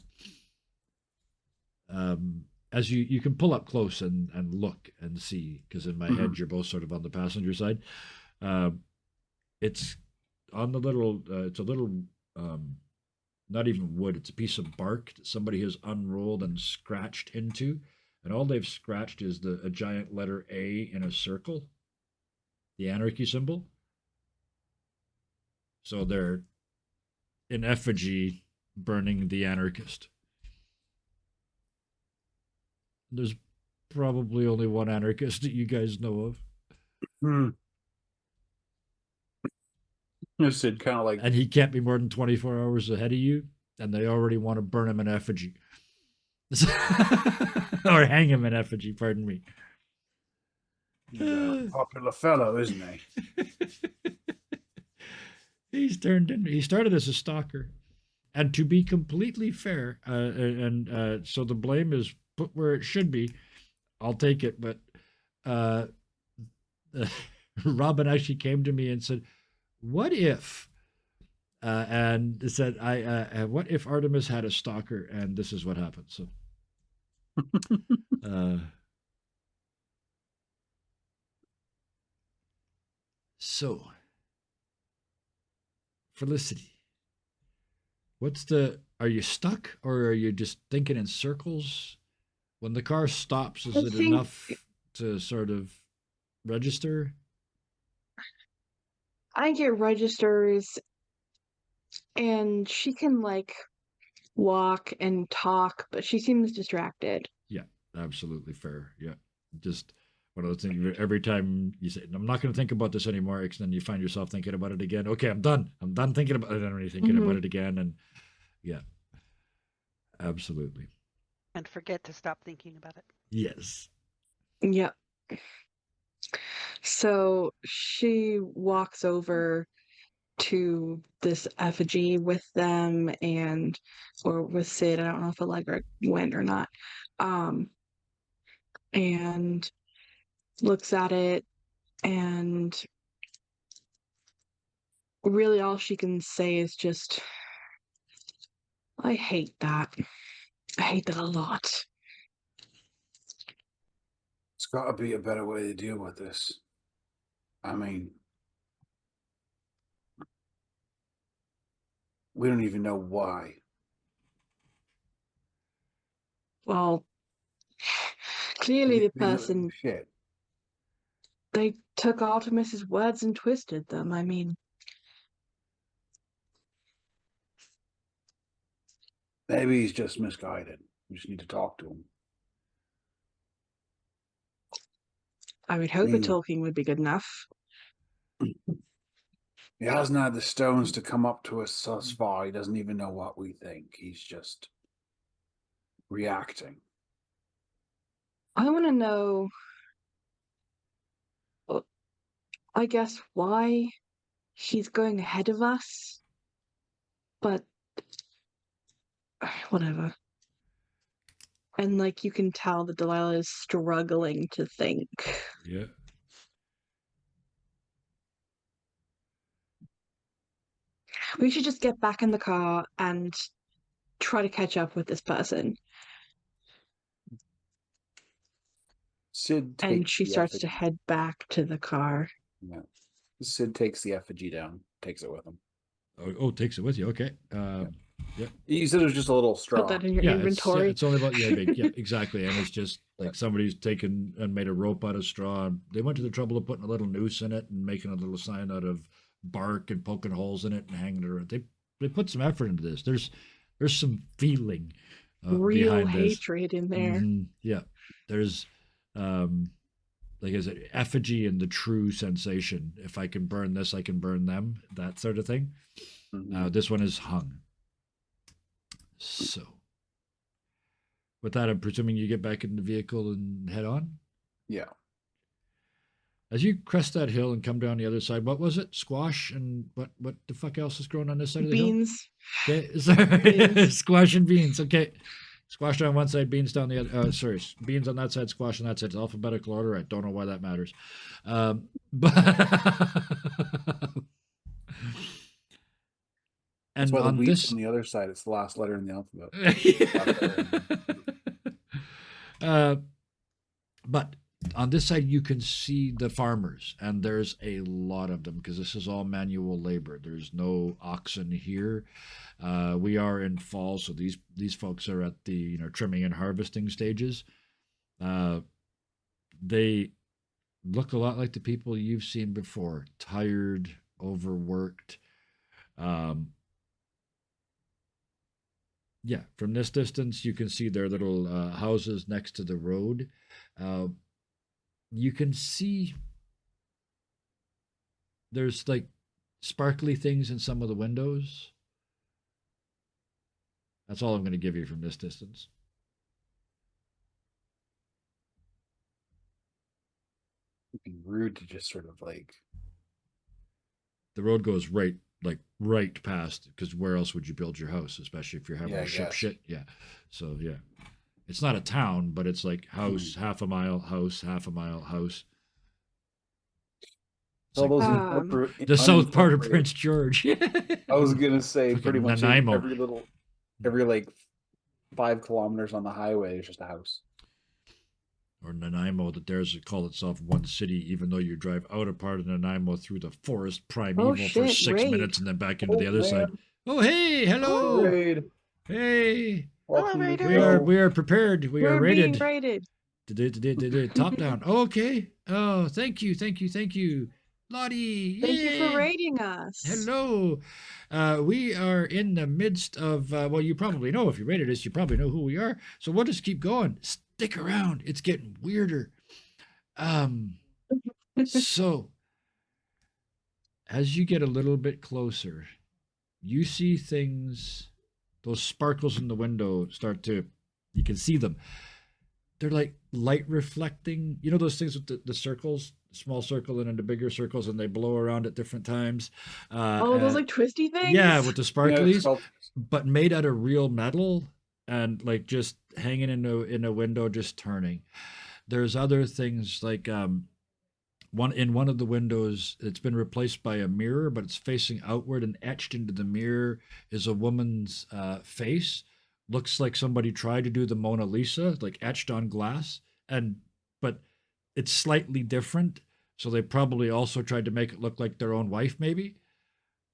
As you can pull up close and look and see, because in my head you're both sort of on the passenger side. Um, it's on the little. It's a little. Um, Not even wood. It's a piece of bark that somebody has unrolled and scratched into, and all they've scratched is a giant letter A in a circle, the anarchy symbol. So they're in effigy burning the anarchist. There's probably only one anarchist that you guys know of. Hmm. Sid kind of like, And he can't be more than 24 hours ahead of you, and they already want to burn him in effigy. Or hang him in effigy, pardon me. he's a popular fellow, isn't he? He started as a stalker. And to be completely fair, so the blame is put where it should be, I'll take it. But uh, Robin actually came to me and said, "What if?" And said, what if Artemis had a stalker?" And this is what happened. So, uh, so Felicity, are you stuck or are you just thinking in circles? When the car stops, I is it think enough to sort of register? I get registers and she can like walk and talk, but she seems distracted. Yeah, absolutely fair. Yeah, just one of those things. Every time you say, "I'm not going to think about this anymore," and then you find yourself thinking about it again. Okay, I'm done. I'm done thinking about it. And you're thinking about Hmm. it again, and yeah, absolutely. And forget to stop thinking about it. Yes. Yep. So she walks over to this effigy with them or with Sid. I don't know if Allegra went or not. Um, and looks at it, and really all she can say is just, I hate that. I hate that a lot. It's got to be a better way to deal with this. I mean, we don't even know why. Well, clearly the person, Shit. they took Artemis's words and twisted them. I mean, Maybe he's just misguided. We just need to talk to him. I would hope a mean- talking would be good enough. He hasn't had the stones to come up to us thus far. He doesn't even know what we think. He's just reacting. I want to know, I guess, why he's going ahead of us, but whatever. And like you can tell that Delilah is struggling to think. Yeah. We should just get back in the car and try to catch up with this person. Sid And takes she the starts to effigy. head back to the car. Yeah. Sid takes the effigy down, takes it with him. Oh, takes it with you. Okay. Yeah. You said it was just a little straw. Put that in your Yeah, inventory. it's only about yeah, exactly, and it's just like somebody's taken and made a rope out of straw. They went to the trouble of putting a little noose in it and making a little sign out of bark and poking holes in it and hanging it around. They put some effort into this. There's some feeling Real behind this. hatred in there. Yeah, there's like I said, effigy and the true sensation. If I can burn this, I can burn them. That sort of thing. Mhm. This one is hung. So, with that, I'm presuming you get back in the vehicle and head on. Yeah. As you crest that hill and come down the other side, what was it? Squash and what the fuck else is growing on this side of the hill? Beans. Okay, sorry, Beans. squash and beans. Okay, squash on one side, beans down the other. Sorry, beans on that side, squash on that side. It's alphabetical order. I don't know why that matters, but That's and why the on wheat's this, on the other side. It's the last letter in the alphabet. But on this side, you can see the farmers, and there's a lot of them because this is all manual labor. There's no oxen here. We are in fall, so these folks are at the trimming and harvesting stages. They look a lot like the people you've seen before: tired, overworked. Yeah, from this distance, you can see their little houses next to the road. Uh, you can see there's like sparkly things in some of the windows. That's all I'm going to give you from this distance. It'd be rude to just sort of like. The road goes right past, because where else would you build your house, especially if you're having Yeah, to I ship guess. shit? Yeah. So yeah, it's not a town, but it's like house, half a mile, house, half a mile, house. It's All like those Um, the south part of unincorporated. Prince George. I was gonna say Fucking pretty much Nanaimo. every like 5 kilometers on the highway is just a house. Or Nanaimo, that dares to call itself one city, even though you drive out a part of Nanaimo through the forest primeval for shit, 6 minutes and then back into the other man. side. Oh hey, hello, Raid. hey. Welcome to the Raider. show. We are prepared. We are We're being rated. raided. Top down. Okay. Oh, thank you. Lottie. Thank you for Yay. raiding us. Hello. We are in the midst of, well, you probably know, if you rated us, you probably know who we are. So we'll just keep going. Stick around. It's getting weirder. So as you get a little bit closer, you see things, those sparkles in the window you can see them. They're like light reflecting. You know those things with the circles, small circle and then the bigger circles, and they blow around at different times. Those like twisty things? Yeah, with the Yeah, sparklies, sculptures. but made out of real metal and like just hanging in a window, just turning. There's other things like one of the windows, it's been replaced by a mirror, but it's facing outward, and etched into the mirror is a woman's face. Looks like somebody tried to do the Mona Lisa, like etched on glass, but it's slightly different. So they probably also tried to make it look like their own wife, maybe.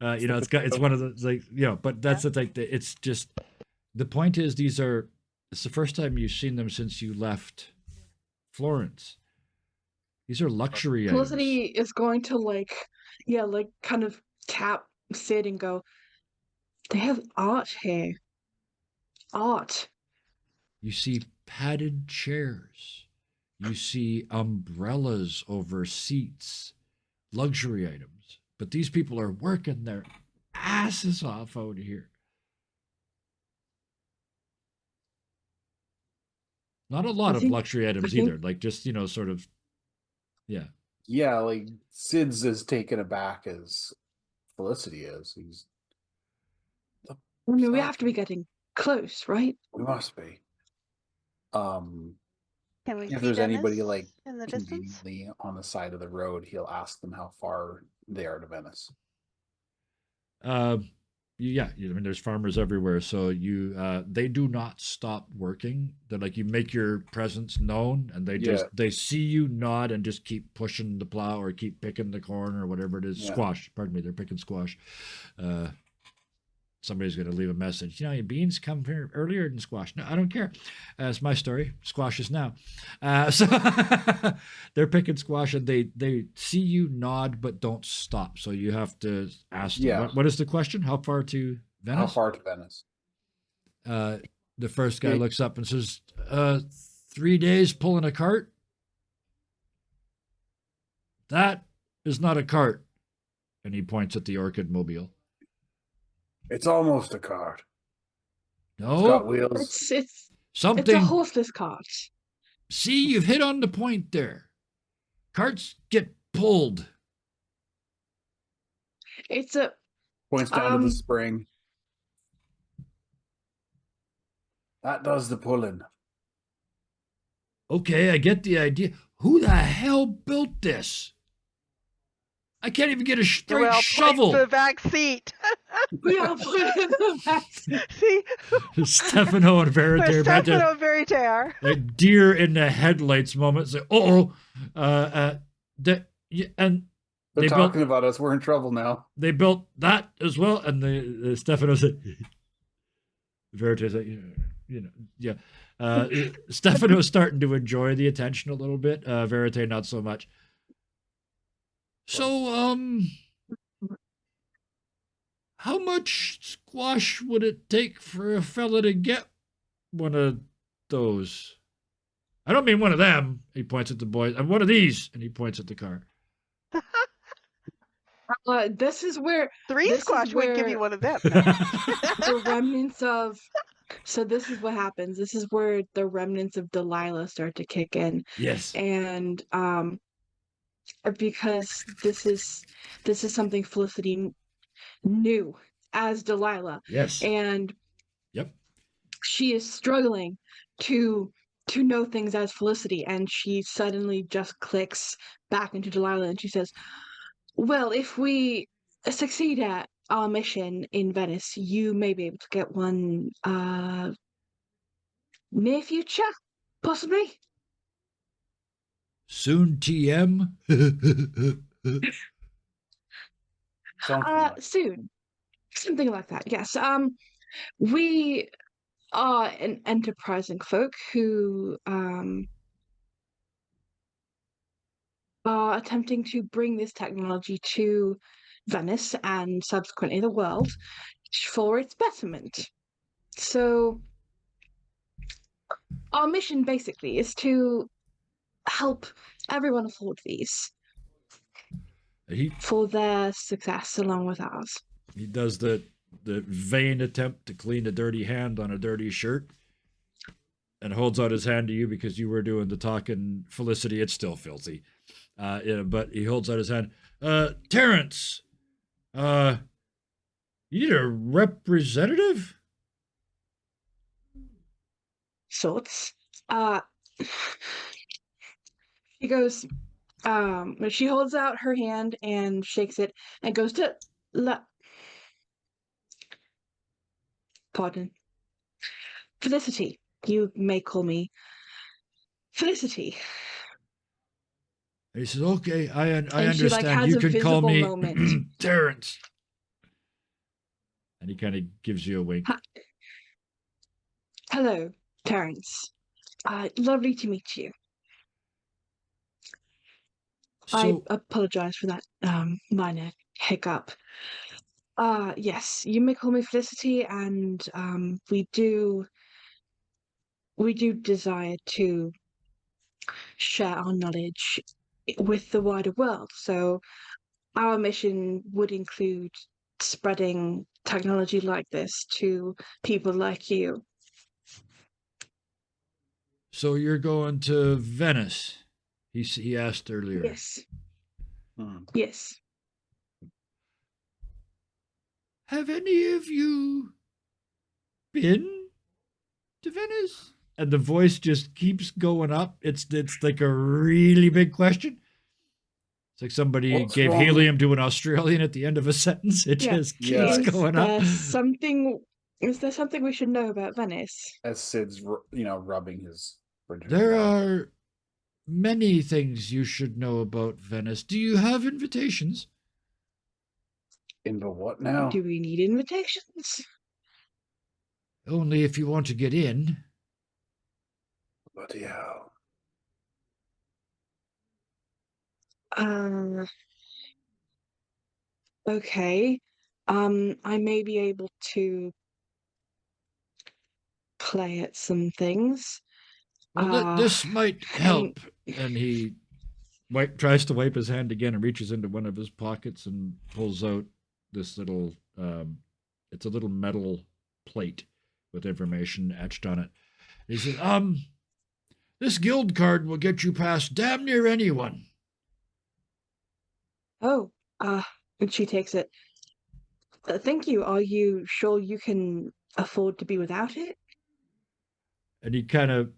It's one of the like, but that's the thing. It's just, the point is, it's the first time you've seen them since you left Florence. These are luxury items. Felicity is going to like kind of tap Sid and go, they have art here. Art. You see padded chairs. You see umbrellas over seats. Luxury items. But these people are working their asses off out here. Not a lot of luxury items either. Like just, sort of, yeah. Yeah, like Sid's as taken aback as Felicity is. I mean, we have to be getting close, right? We must be. Can we If see there's Venice anybody like in the distance? conveniently on the side of the road, he'll ask them how far they are to Venice. Yeah, I mean, there's farmers everywhere, so they do not stop working. They're like, you make your presence known, and they see you, nod, and just keep pushing the plow or keep picking the corn or whatever it is. Yeah. Squash, pardon me, they're picking squash. Somebody's going to leave a message. Your beans come here earlier than squash. No, I don't care. It's my story. Squash is now. So they're picking squash, and they see you, nod, but don't stop. So you have to ask them, what is the question? How far to Venice? How far to Venice? The first guy looks up and says, 3 days pulling a cart? That is not a cart. And he points at the Orchid Mobile. It's almost a cart. No. It's got wheels. It's a horseless cart. See, you've hit on the point there. Carts get pulled. It's a Points down to the spring. That does the pulling. Okay, I get the idea. Who the hell built this? I can't even get a straight shovel. The back seat. We all put it in the back. See? Stefano and Verite. Stefano and Verite. Like deer in the headlights moment. Say, and They're talking about us. We're in trouble now. They built that as well. And the Stefano said, Verite said, yeah. Stefano's starting to enjoy the attention a little bit. Verite not so much. So, how much squash would it take for a fella to get one of those? I don't mean one of them, he points at the boys, and one of these, and he points at the car. This is where Three this is squash would give where you one of them. No. the remnants of. So this is what happens. This is where the remnants of Delilah start to kick in, Yes. and because this is something Felicity knew as Delilah, Yes. and Yep. she is struggling to know things as Felicity, and she suddenly just clicks back into Delilah, and she says, well, if we succeed at our mission in Venice, you may be able to get one near future, possibly. Soon TM. Something like Soon. Something like that, yes. We are an enterprising folk who are attempting to bring this technology to Venice and subsequently the world for its betterment. So our mission basically is to help everyone afford these he for their success along with ours. he does the vain attempt to clean a dirty hand on a dirty shirt and holds out his hand to you because you were doing the talking, Felicity. It's still filthy. But he holds out his hand. Terrence, you need a representative? Sorts. She goes, she holds out her hand and shakes it and goes to pardon. Felicity. You may call me Felicity. And he says, okay, I And she, understand. has You a can call visible me moment. Terrence. And he kind of gives you a wink. Hello, Terrence. Lovely to meet you. I So, apologize for that minor hiccup. Yes, you may call me Felicity, and we do desire to share our knowledge with the wider world. So our mission would include spreading technology like this to people like you. so you're going to Venice? He asked earlier. Yes. Hmm. Yes. Have any of you been to Venice? And the voice just keeps going up. It's like a really big question. It's like somebody What's gave wrong? helium to an Australian at the end of a sentence. It Yeah. just keeps Yeah. going up. Is there something we should know about Venice? As Sid's, rubbing his. There are many things you should know about Venice. Do you have invitations? Into what now? Do we need invitations? Only if you want to get in. Bloody hell. Okay. I may be able to play at some things. Well, this might help. And he tries to wipe his hand again and reaches into one of his pockets and pulls out this little, it's a little metal plate with information etched on it. He says, this guild card will get you past damn near anyone. Oh, and she takes it. Thank you. Are you sure you can afford to be without it? And he kind of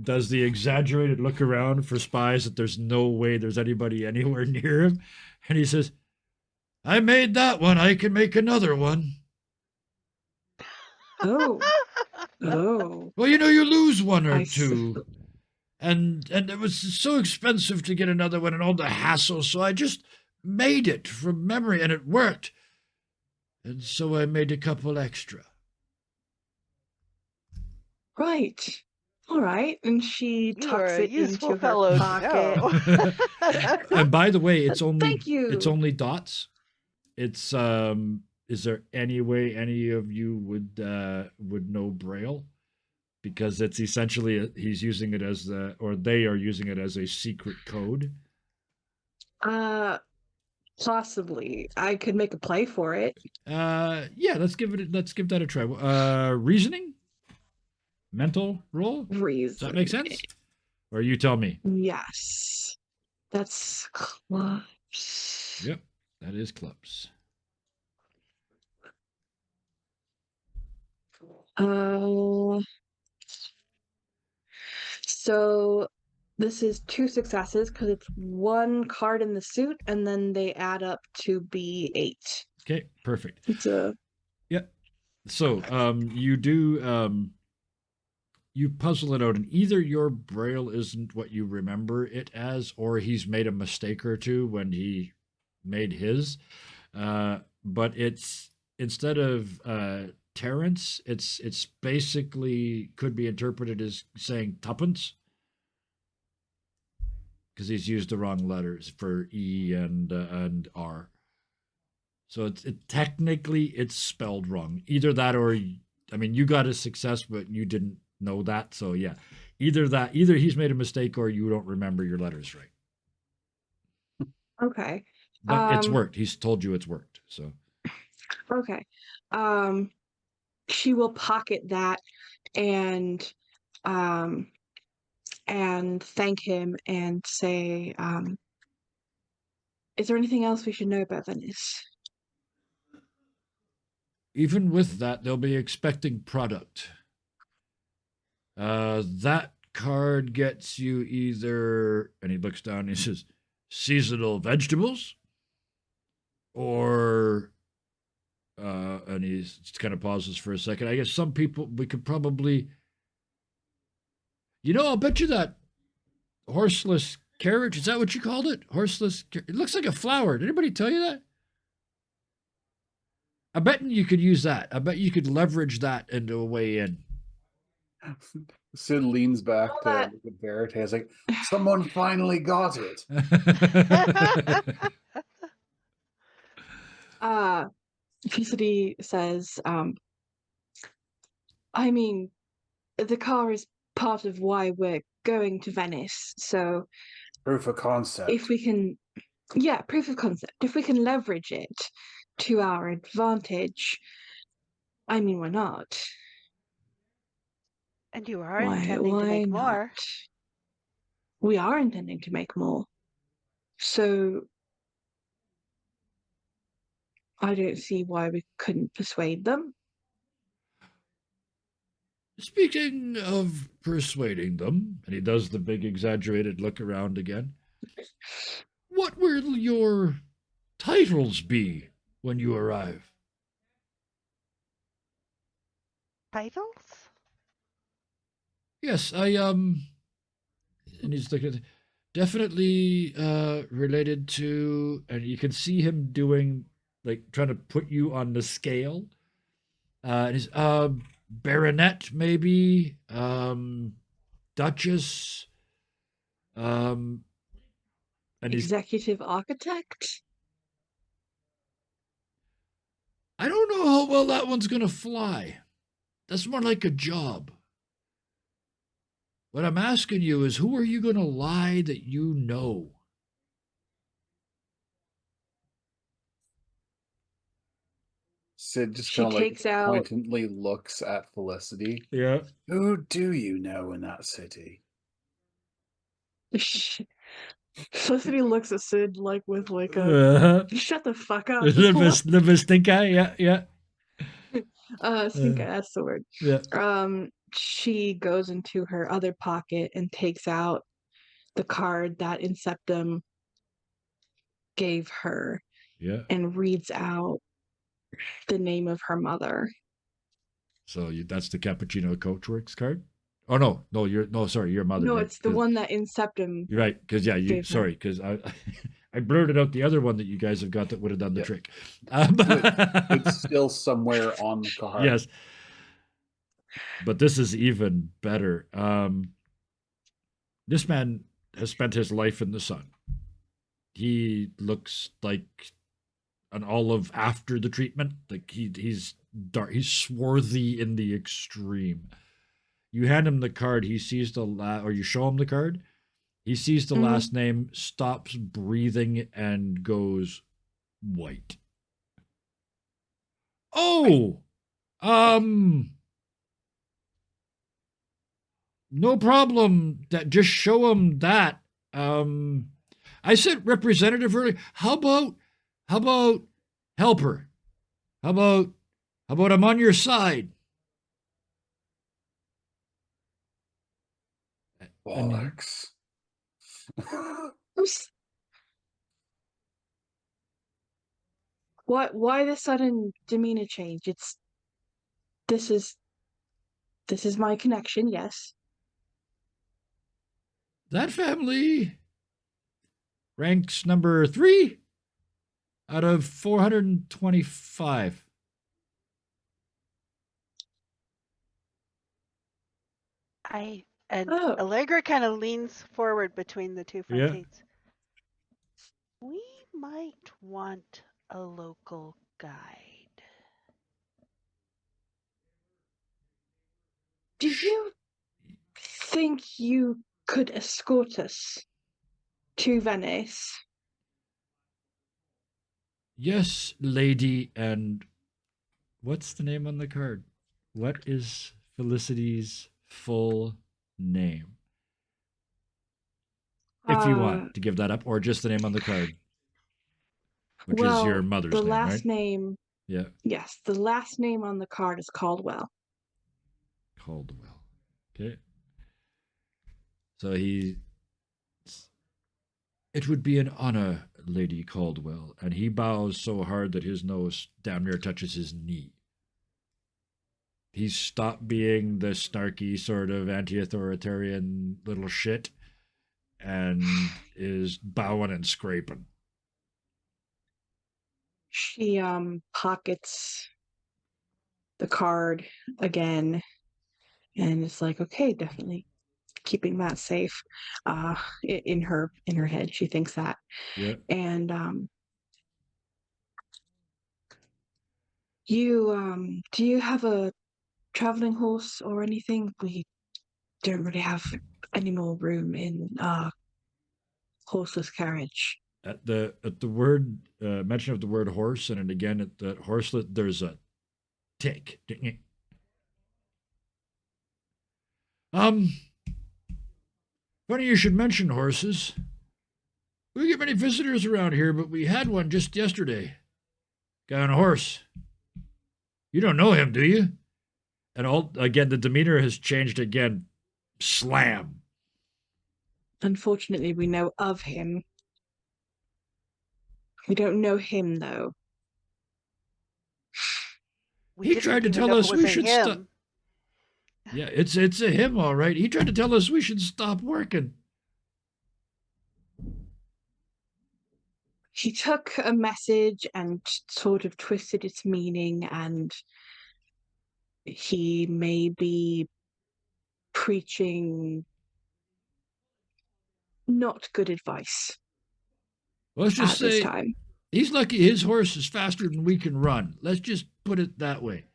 does the exaggerated look around for spies that there's no way there's anybody anywhere near him. And he says, I made that one. I can make another one. Oh. Oh. Well, you lose one or I see. two. And it was so expensive to get another one and all the hassle, so I just made it from memory, and it worked. And so I made a couple extra. Right. All right. And she You are tucks a it useful into fellow her to pocket. know. And by the way, it's only Thank you. It's only dots. It's is there any way any of you would know Braille? Because it's essentially he's using it as or they are using it as a secret code. Possibly. I could make a play for it. Yeah, let's give that a try. Reasoning, mental roll. Does that make sense? Or you tell me. Yes. That's clubs. Yep, that is clubs. So this is 2 successes because it's 1 card in the suit, and then they add up to be 8. Okay, perfect. It's a Yep. So you do you puzzle it out, and either your Braille isn't what you remember it as, or he's made a mistake or two when he made his. But it's instead of Terrence, it's basically could be interpreted as saying tuppence, because he's used the wrong letters for E and R. So technically it's spelled wrong. Either that, or I mean, you got a success, but you didn't know that. So yeah, either he's made a mistake, or you don't remember your letters right. okay. But it's worked. He's told you it's worked. So Okay. She will pocket that and thank him and say, is there anything else we should know about Venice? even with that, they'll be expecting product. That card gets you either, and he looks down and he says, seasonal vegetables, or and he kind of pauses for a second. I guess some people, we could probably, I'll bet you that horseless carriage, is that what you called it? Horseless, it looks like a flower. Did anybody tell you that? I bet you could use that. I bet you could leverage that into a way in. Sid leans back to look at Verite. He's like, someone finally got it. Felicity says, I mean, the car is part of why we're going to Venice, so Proof of concept. if we can, proof of concept. If we can leverage it to our advantage, I mean, why not? And you are intending to make not? more. We are intending to make more. So I don't see why we couldn't persuade them. Speaking of persuading them, and he does the big exaggerated look around again, what will your titles be when you arrive? Titles? Yes, and he's looking at, definitely related to, and you can see him doing, like, trying to put you on the scale. And he's, baronet, maybe, duchess, and Executive architect? I don't know how well that one's gonna fly. That's more like a job. What I'm asking you is, who are you gonna lie that you know? Sid just She kind of like takes out- pointedly looks at Felicity. Yeah. Who do you know in that city? Felicity looks at Sid like with like a shut the fuck up. The stink eye, yeah. Stink eye, that's the word. Yeah. She goes into her other pocket and takes out the card that Inceptum gave her. Yeah. And reads out the name of her mother. So that's the Cappuccino Coachworks card? Oh no, your mother. No, right? it's the one that Inceptum. You're right, because because I blurted out the other one that you guys have got that would have done the trick. It's still somewhere on the card. Yes, but this is even better. This man has spent his life in the sun. He looks like an olive after the treatment. Like he's dark. He's swarthy in the extreme. You hand him the card. He sees or you show him the card. He sees the Mhm. last name, stops breathing, and goes white. Oh, no problem. That just show him that. I said representative earlier. How about helper? How about I'm on your side? And Bollocks. Oops. Why the sudden demeanor change? This is this is my connection, yes. that family ranks number 3 out of 425. And Oh. Allegra kind of leans forward between the two front Yeah. seats. We might want a local guide. Do you think you could escort us to Venice? Yes, lady. And what's the name on the card? What is Felicity's full name? If you want to give that up, or just the name on the card, which is your Well, mother's the name, right? last name, Yeah, yes, the last name on the card is Caldwell. Caldwell. Okay. So he. It would be an honor, Lady Caldwell. And he bows so hard that his nose damn near touches his knee. He's stopped being the snarky sort of anti-authoritarian little shit and is bowing and scraping. She pockets the card again and it's like, okay, definitely keeping that safe. In her head, she thinks that. Yeah. And do you have a traveling horse or anything? We don't really have any more room in horseless carriage. At the word mention of the word horse, and again at the horselet, there's a tick. Um, funny you should mention horses. We don't get many visitors around here, but we had one just yesterday. Guy on a horse. You don't know him, do you? And all again, the demeanor has changed again. Slam. Unfortunately, we know of him. We don't know him, though. We He didn't tried to even tell know us it was we a should stop. him. Yeah, it's a him, all right. He tried to tell us we should stop working. He took a message and sort of twisted its meaning, and he may be preaching not good advice Let's just at this say time. he's lucky his horse is faster than we can run. Let's just put it that way.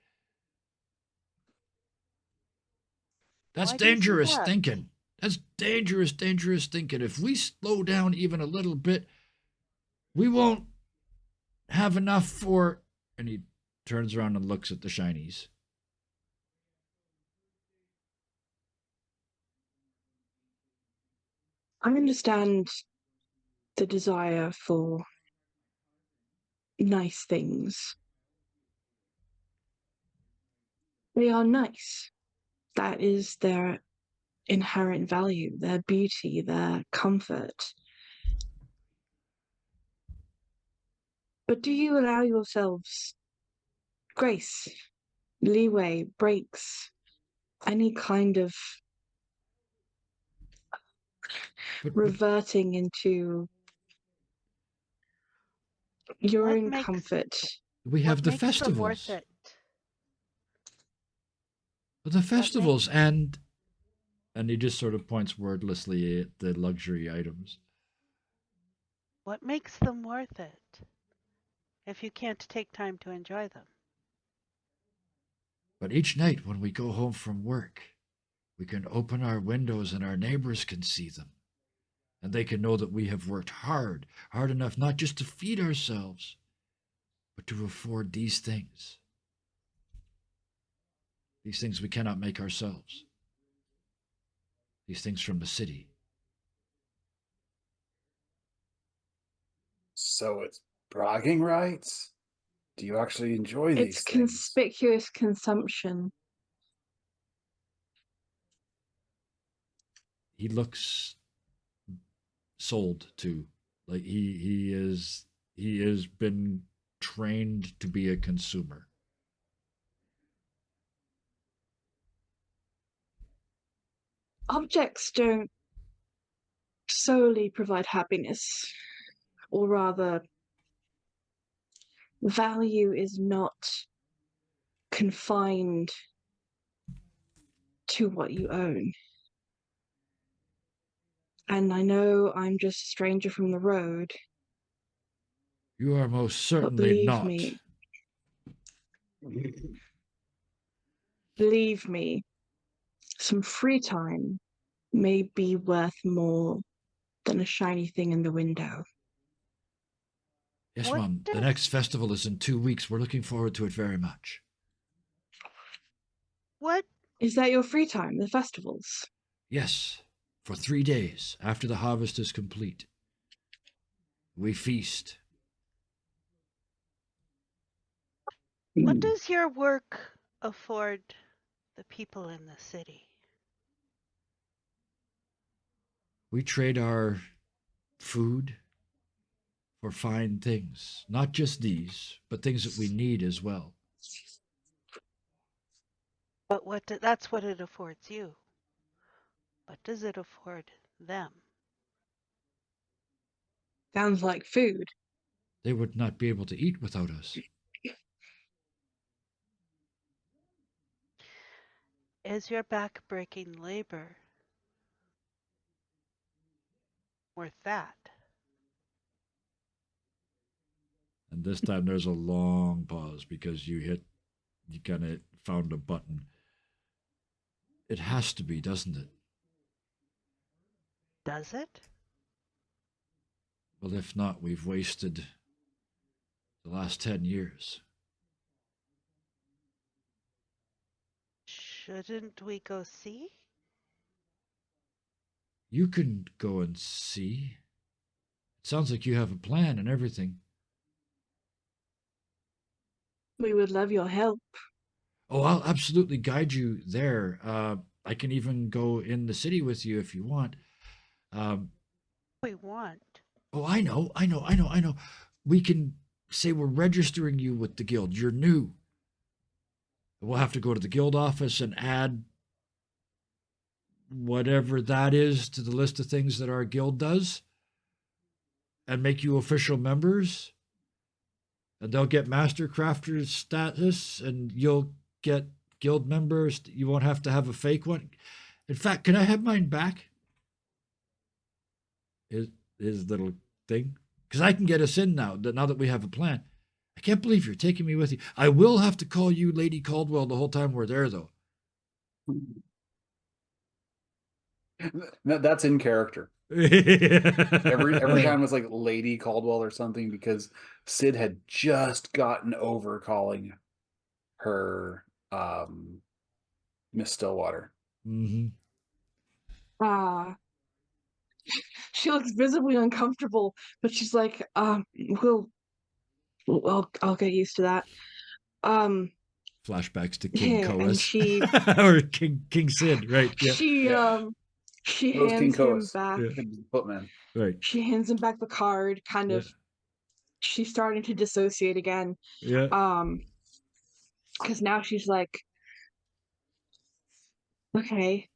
That's Why do you say dangerous that? thinking. That's dangerous thinking. If we slow down even a little bit, we won't have enough for. And he turns around and looks at the shinies. I understand the desire for nice things. They are nice. That is their inherent value, their beauty, their comfort. But do you allow yourselves grace, leeway, breaks, any kind of But reverting into your What own makes comfort? we have what the makes them worth festivals. it? The festivals and he just sort of points wordlessly at the luxury items. What makes them worth it? if you can't take time to enjoy them. But each night when we go home from work, we can open our windows and our neighbors can see them. And they can know that we have worked hard enough not just to feed ourselves, but to afford these things. These things we cannot make ourselves. These things from the city. So it's bragging rights? Do you actually enjoy these It's things? conspicuous consumption. He looks sold to. Like he has been trained to be a consumer. Objects don't solely provide happiness, or rather, value is not confined to what you own. And I know I'm just a stranger from the road, You are most but certainly not. believe me, some free time may be worth more than a shiny thing in the window. Yes, What Mom. The does- next festival is in 2 weeks. We're looking forward to it very much. What Is that your free time, the festivals? Yes, for 3 days after the harvest is complete. We feast. what does your work afford the people in the city? We trade our food for fine things. Not just these, but things that we need as well. But that's what it affords you. What does it afford them? Sounds like food. They would not be able to eat without us. Is your back-breaking labor worth that? And this time there's a long pause because you kind of found a button. It has to be, doesn't it? Does it? Well, if not, we've wasted the last 10 years. Shouldn't we go see? You can go and see. It sounds like you have a plan and everything. We would love your help. Oh, I'll absolutely guide you there. I can even go in the city with you if you want. We want. Oh, I know. We can say we're registering you with the guild. You're new. We'll have to go to the guild office and add whatever that is to the list of things that our guild does and make you official members. And they'll get master crafters status and you'll get guild members. You won't have to have a fake one. In fact, can I have mine back? His little thing. Because I can get us in now that we have a plan. I can't believe you're taking me with you. I will have to call you Lady Caldwell the whole time we're there, though. That's in character. Every Every time was like Lady Caldwell or something because Sid had just gotten over calling her Miss Stillwater. Mm-hmm. She looks visibly uncomfortable, but she's like, I'll get used to that. Flashbacks to King Yeah, and Coas she or King Sid, right? Yeah, she It was King hands him Coas. back. Yeah. Footman. right. She hands him back the card, kind Yeah. of. She's starting to dissociate again. Yeah. Because now she's like, okay.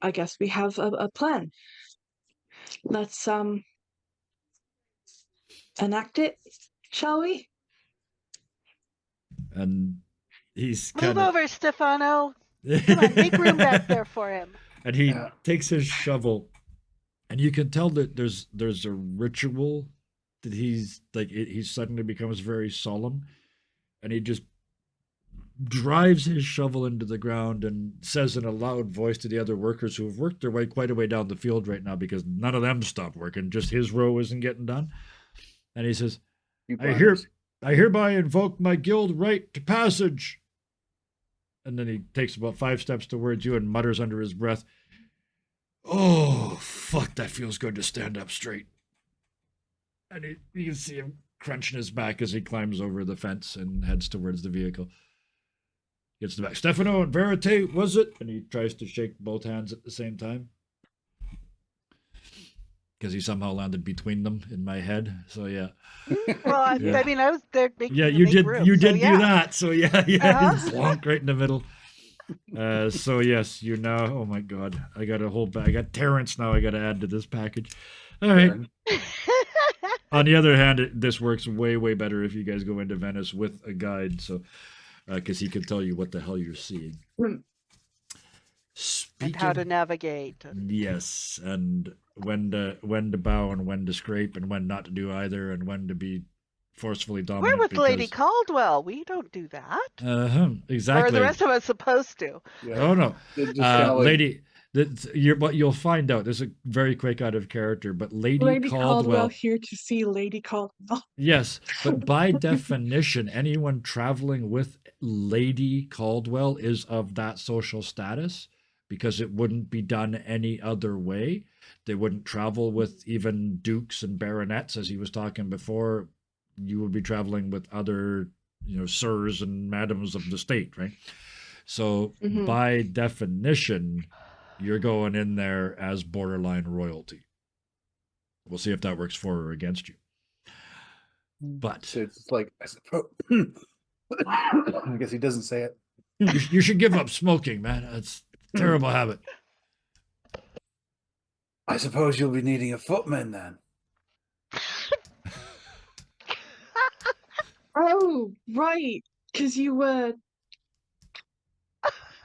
I guess we have a plan. Let's enact it, shall we? And he's Move kind of over, Stefano. Come on, make room back there for him. And he Yeah. takes his shovel, and you can tell that there's a ritual that he's like he suddenly becomes very solemn, and he just drives his shovel into the ground and says in a loud voice to the other workers who have worked their way quite a way down the field right now because none of them stopped working, just his row isn't getting done. And he says, You I blinders. hereby invoke my guild right to passage. And then he takes about 5 steps towards you and mutters under his breath, oh, fuck, that feels good to stand up straight. And you can see him crunching his back as he climbs over the fence and heads towards the vehicle. Gets to the back. Stefano and Verite, was it? And he tries to shake both hands at the same time. Because he somehow landed between them in my head. So, yeah. Well, I Yeah. mean, I was there making Yeah, to you make did room, you so did yeah. do that. So, yeah, Uh-huh. he's plonk right in the middle. So, yes, you now, oh my God. I got a whole bag. I got Terrence now I got to add to this package. All right. Aaron. On the other hand, this works way, way better if you guys go into Venice with a guide. So, because he can tell you what the hell you're seeing. Mm. And how to Speaking, navigate. yes, and when to bow and when to scrape and when not to do either and when to be forcefully We're dominant. with Lady Because, Caldwell. We don't do that. Or are exactly. the rest of us supposed to? Yeah. Oh no, They're just kind of like, lady. What you'll find out. This is very quick out of character, but Lady Caldwell Caldwell. here to see Lady Caldwell. Yes, but by definition, anyone traveling with Lady Caldwell is of that social status because it wouldn't be done any other way. They wouldn't travel with even dukes and baronets, as he was talking before. You would be traveling with other, sirs and madams of the state, right? So Mhm. by definition, you're going in there as borderline royalty. We'll see if that works for or against you. But so it's like, I suppose. I guess he doesn't say it. you should give up smoking, man. It's a terrible habit. I suppose you'll be needing a footman then. Oh, right. Because you were.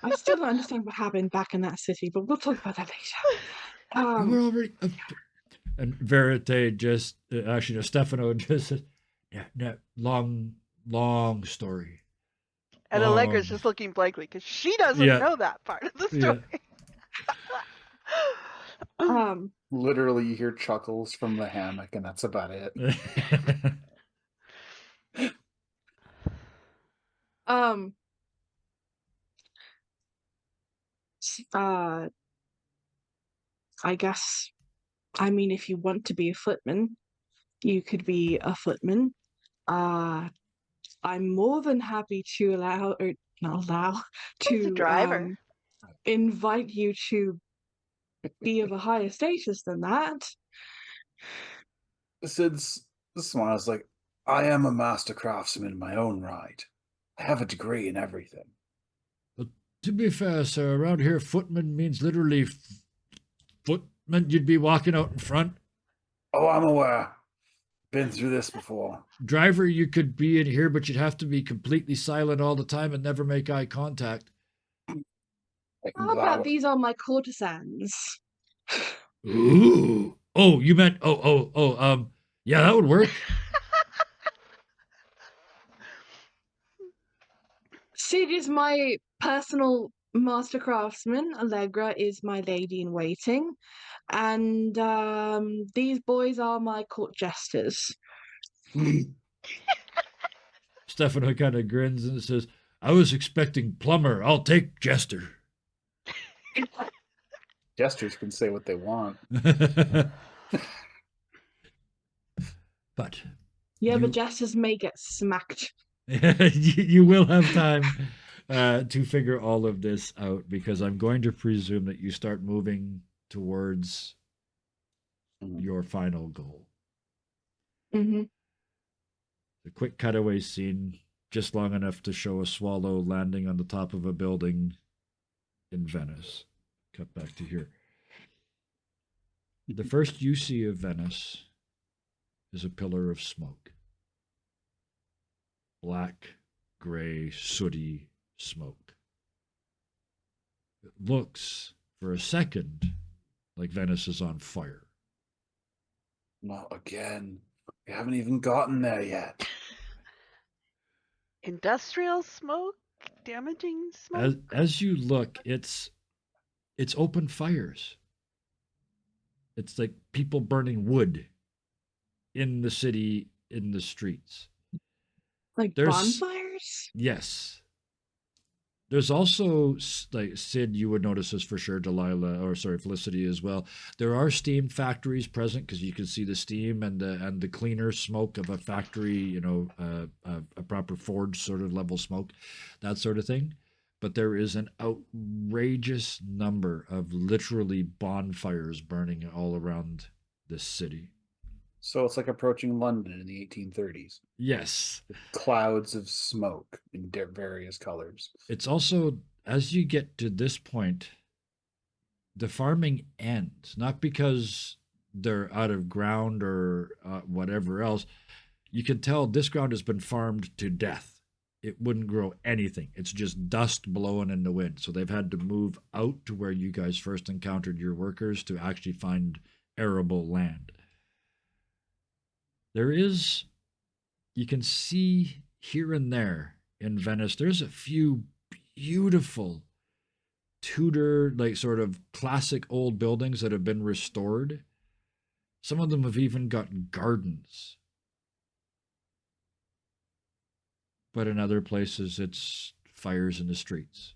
I still don't understand what happened back in that city, but we'll talk about that later. You were already. And Verite just, actually, no, Stefano just said, no, long story. And Allegra's just looking blankly because she doesn't know that part of the story. Yeah. Literally, you hear chuckles from the hammock, and that's about it. I guess, I mean, if you want to be a footman, you could be a footman. I'm more than happy to He's a driver. invite you to be of a higher status than that. Sid's smiles like, I am a master craftsman in my own right. I have a degree in everything. But to be fair, sir, around here, footman means literally footman. You'd be walking out in front. Oh, I'm aware. Been through this before. Driver, you could be in here, but you'd have to be completely silent all the time and never make eye contact. How about these are my courtesans? Ooh. Oh, you meant, yeah, that would work. Sid is my personal master craftsman. Allegra is my lady in waiting. And these boys are my court jesters. Stefano kind of grins and says, I was expecting plumber. I'll take jester. Jesters can say what they want. But yeah, but jesters may get smacked. You will have time to figure all of this out because I'm going to presume that you start moving towards your final goal. Mm-hmm. The quick cutaway scene, just long enough to show a swallow landing on the top of a building in Venice. Cut back to here. The first you see of Venice is a pillar of smoke. Black, gray, sooty smoke. It looks for a second, like Venice is on fire. Not again. We haven't even gotten there yet. Industrial smoke? Damaging smoke? As you look, it's open fires. It's like people burning wood in the city, in the streets. Like There's bonfires? yes. There's also, like Sid, you would notice this for sure, Delilah, or sorry, Felicity as well. There are steam factories present because you can see the steam and the cleaner smoke of a factory, you know, a proper forge sort of level smoke, that sort of thing. But there is an outrageous number of literally bonfires burning all around this city. So it's like approaching London in the 1830s. Yes. Clouds of smoke in various colors. It's also, as you get to this point, the farming ends, not because they're out of ground or whatever else. You can tell this ground has been farmed to death. It wouldn't grow anything. It's just dust blowing in the wind. So they've had to move out to where you guys first encountered your workers to actually find arable land. There is, you can see here and there in Venice, there's a few beautiful Tudor, like sort of classic old buildings that have been restored. Some of them have even got gardens. But in other places, it's fires in the streets.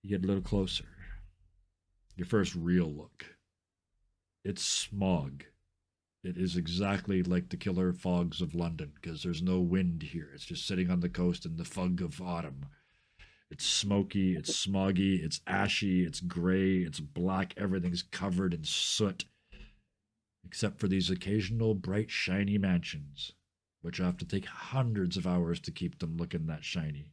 You get a little closer. Your first real look. It's smog. It is exactly like the killer fogs of London because there's no wind here. It's just sitting on the coast in the fog of autumn. It's smoky, it's smoggy, it's ashy, it's gray, it's black. Everything's covered in soot, except for these occasional bright, shiny mansions, which have to take hundreds of hours to keep them looking that shiny.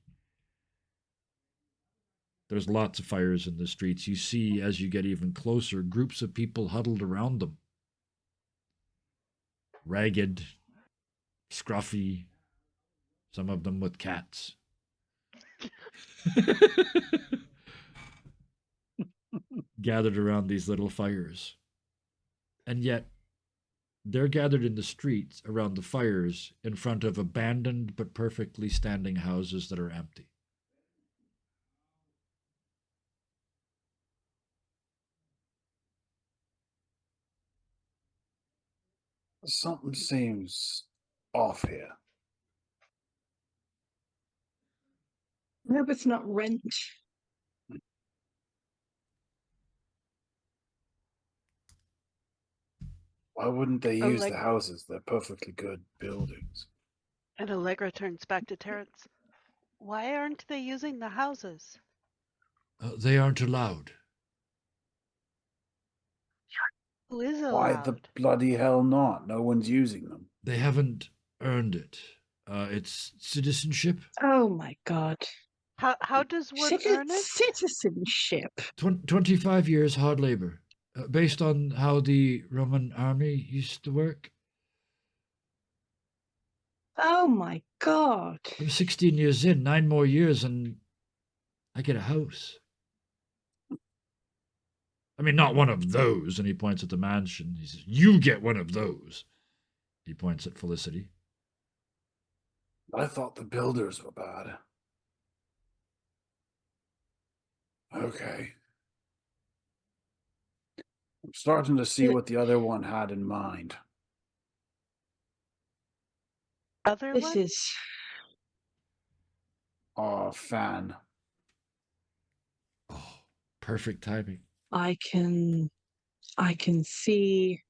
There's lots of fires in the streets. You see, as you get even closer, groups of people huddled around them. Ragged, scruffy, some of them with cats. Gathered around these little fires. And yet, they're gathered in the streets around the fires in front of abandoned but perfectly standing houses that are empty. Something seems off here. I hope it's not rent. Why wouldn't they use Like- the houses? They're perfectly good buildings. And Allegra turns back to Terrence. Why aren't they using the houses? They aren't allowed. Who is Why allowed? the bloody hell not? No one's using them. They haven't earned it. It's citizenship. Oh my god. How does one earn it? Citizenship. 25 years hard labor, based on how the Roman army used to work. Oh my god. I'm 16 years in, 9 more years, and I get a house. I mean, not one of those. And he points at the mansion. He says, "You get one of those." He points at Felicity. I thought the builders were bad. Okay. I'm starting to see what the other one had in mind. Other This one? is Oh, fan. Oh, perfect timing. I can see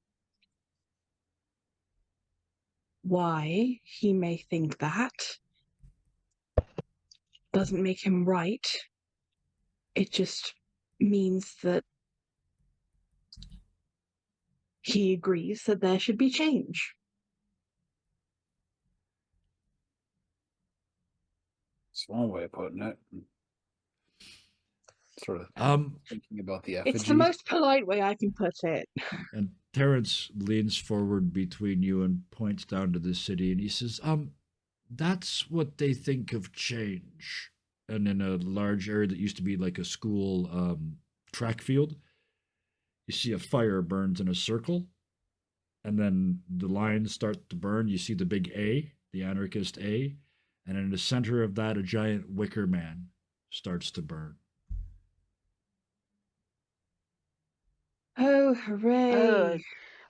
why he may think that. Doesn't make him right. It just means that he agrees that there should be change. It's one way of putting it. Sort of thinking about the effigy. It's the most polite way I can put it. And Terrence leans forward between you and points down to the city, and he says, that's what they think of change. and in a large area that used to be like a school track field, you see a fire burns in a circle, and then the lines start to burn. You see the big A, the anarchist A, and in the center of that, a giant wicker man starts to burn. Oh, Oh, hooray.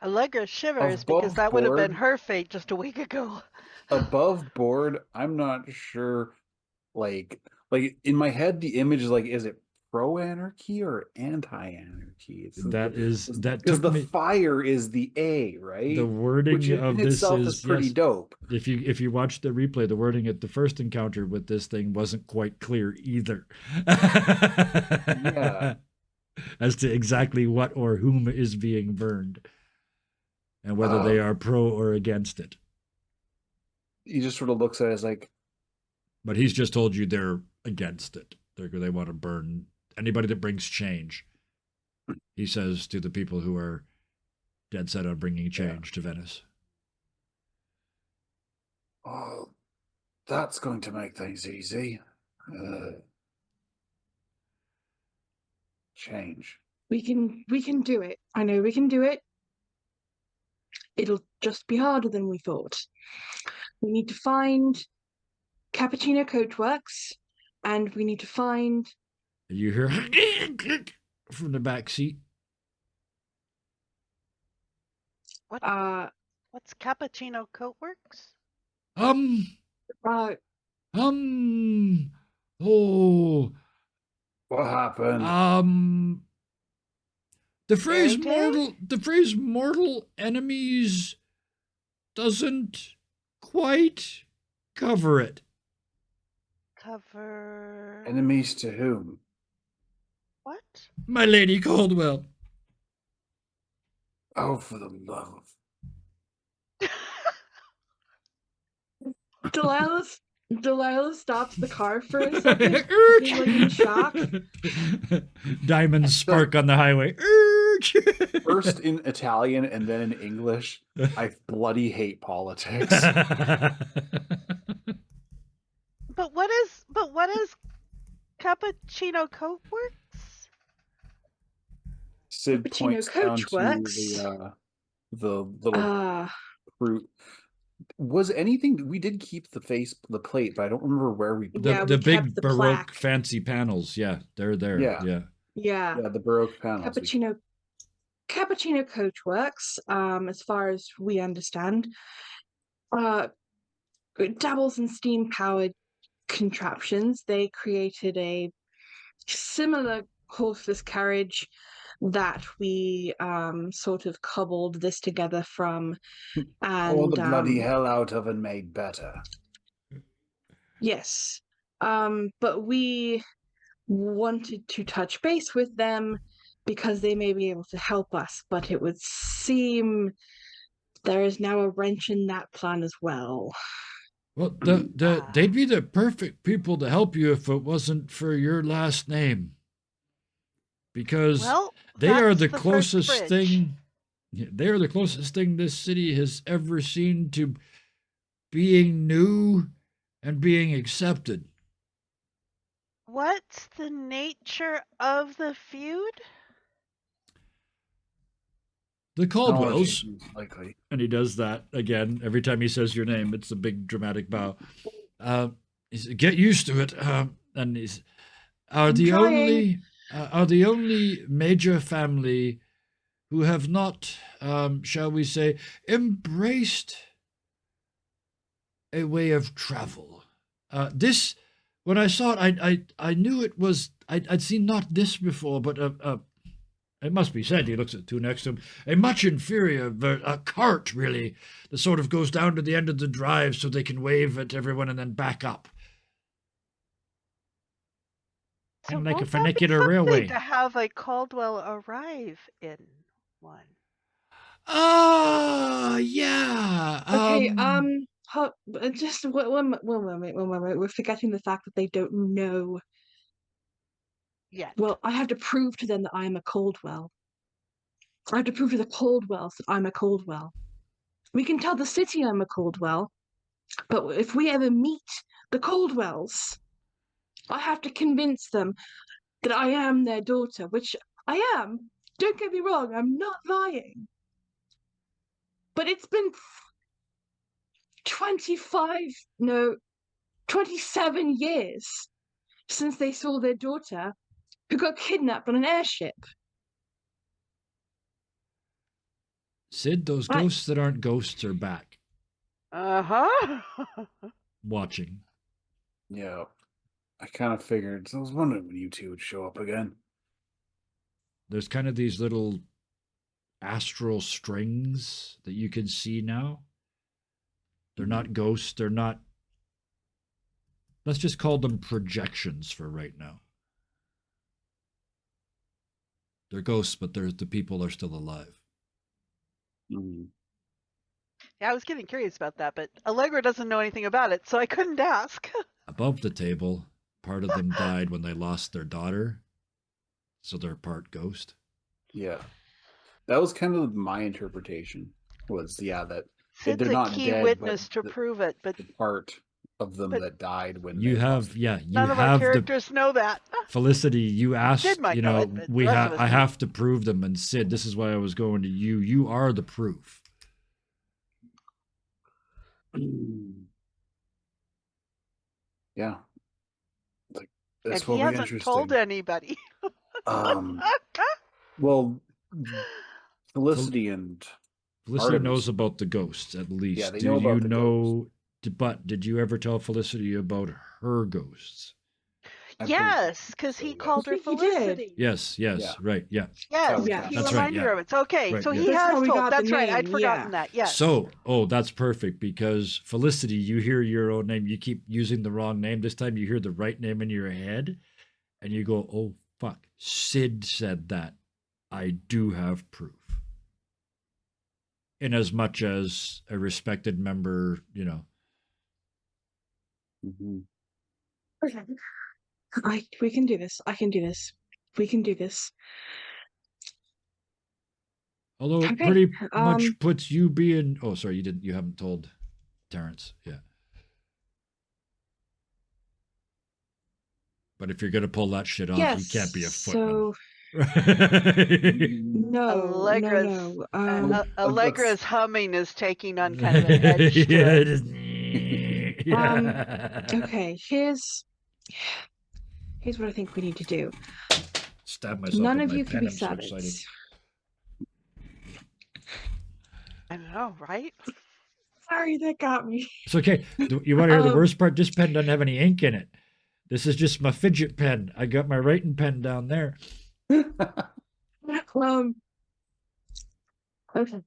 Allegra shivers because Above that would have been board, her fate just a week ago. above board, I'm not sure. Like in my head, the image is like, is it pro anarchy or anti anarchy? It's That because took the me. fire is the A, The right? Which wording in of this itself is is pretty yes. dope. If you watch the replay, the wording at the first encounter with this thing wasn't quite clear either. Yeah. As to exactly what or whom is being burned, and whether they are Um, pro or against it. he just sort of looks at it as like, But he's just told you they're against it. They want to burn anybody that brings change. He says to the people who are dead set on bringing change to Venice. oh, that's going to make things easy. Change. We can do it. I know we can do it. It'll just be harder than we thought. We need to find Cappuccino Coachworks, and we need to find You hear from the back seat. What? uh What's Cappuccino Coatworks? Um, uh oh, What happened? Fairy the phrase mortal enemies doesn't quite cover it. Cover. Enemies to whom? What? My Lady Caldwell. Oh, for the love of Delilah stops the car for a second, being like in shock. Diamonds spark on the highway. first in Italian and then in English. I bloody hate politics. But what is Cappuccino Coatworks? Sid Cappuccino points down to Coachworks. the little fruit. Was anything we did keep the plate, but I don't remember where we put Yeah, it. The we big kept the Baroque plaque. fancy panels. Yeah, they're there. Yeah. Yeah. Yeah. Yeah, the Baroque panels. Cappuccino Coachworks, as far as we understand, it dabbles in steam powered contraptions. They created a similar horseless carriage that we sort of cobbled this together from, and Pour the bloody hell out of and made better. yes, but we wanted to touch base with them because they may be able to help us, but it would seem there is now a wrench in that plan as well. Well, they'd be the perfect people to help you if it wasn't for your last name. Because Well, they are that's the first closest bridge. thing. They are the closest thing this city has ever seen to being new and being accepted. What's the nature of the feud? The Caldwells, Likely. and he does that again every time he says your name. It's a big dramatic bow. He said, "Get used to it." And he's are the only major family who have not, shall we say, embraced a way of travel. This, when I saw it, I knew it was. I'd seen not this before, but it must be said, he looks at the two next to him, a much inferior, a cart, really, that sort of goes down to the end of the drive so they can wave at everyone and then back up. So And like a won't that be funicular something railway. to have a Caldwell arrive in one? Yeah. Okay, just one moment. We're forgetting the fact that they don't know. Yet. Well, I have to prove to them that I am a Caldwell. I have to prove to the Caldwells that I'm a Caldwell. We can tell the city I'm a Caldwell, but if we ever meet the Caldwells, I have to convince them that I am their daughter, which I am. Don't get me wrong, I'm not lying. But it's been 27 years since they saw their daughter who got kidnapped on an airship. Sid, those Right. ghosts that aren't ghosts are back, Uh-huh. watching. Yeah. I kind of figured. So I was wondering when you two would show up again. There's kind of these little astral strings that you can see now. They're not ghosts. They're not. Let's just call them projections for right now. They're ghosts, but the people are still alive. Mhm. Yeah, I was getting curious about that, but Allegra doesn't know anything about it, so I couldn't ask. Above the table, part of them died when they lost their daughter, so they're part ghost. Yeah. That was kind of my interpretation. Was yeah that Sid's they're a not key dead, witness but to prove it, but the part of them but that died when You they have, lost. yeah, you none of our have the characters know that. Felicity. You asked, might you know know, it, but the we rest have. of us I don't. have to prove them. And Sid, this is why I was going to you. You are the proof. Yeah. Like And this he will be hasn't interesting. told anybody. Well, Felicity and Felicity Artemis. knows about the ghosts, at least. Yeah, they Do know you about the know? But did you ever tell Felicity about her ghosts? I believe Yes, because so, he yes. called I her think he did. Felicity. Yes, Yeah. right, yeah. Yes, Yeah. he That's right, reminded yeah. her of it. So, okay, Right, so yeah. he That's has how we told. got the That's right. I'd name, forgotten yeah. that. Yes. So, that's perfect because Felicity, you hear your own name. You keep using the wrong name. This time you hear the right name in your head and you go, oh, fuck. Sid said that. I do have proof. In as much as a respected member, you know. Mhm. Okay. We can do this. I can do this. We can do this. Although it Okay, pretty much puts you being. Oh, sorry, you haven't told Terrence. Yeah. But if you're gonna pull that shit off, you Yes. can't be a footman. So Mm, no. Allegra's humming is taking on kind of an edge to it. Okay, here's what I think we need to do. Stab myself None with of my you can pen. be I'm so excited. servants. I know, right? Sorry, that got me. It's okay. You want to hear the Um, worst part? This pen doesn't have any ink in it. This is just my fidget pen. I got my writing pen down there. Okay.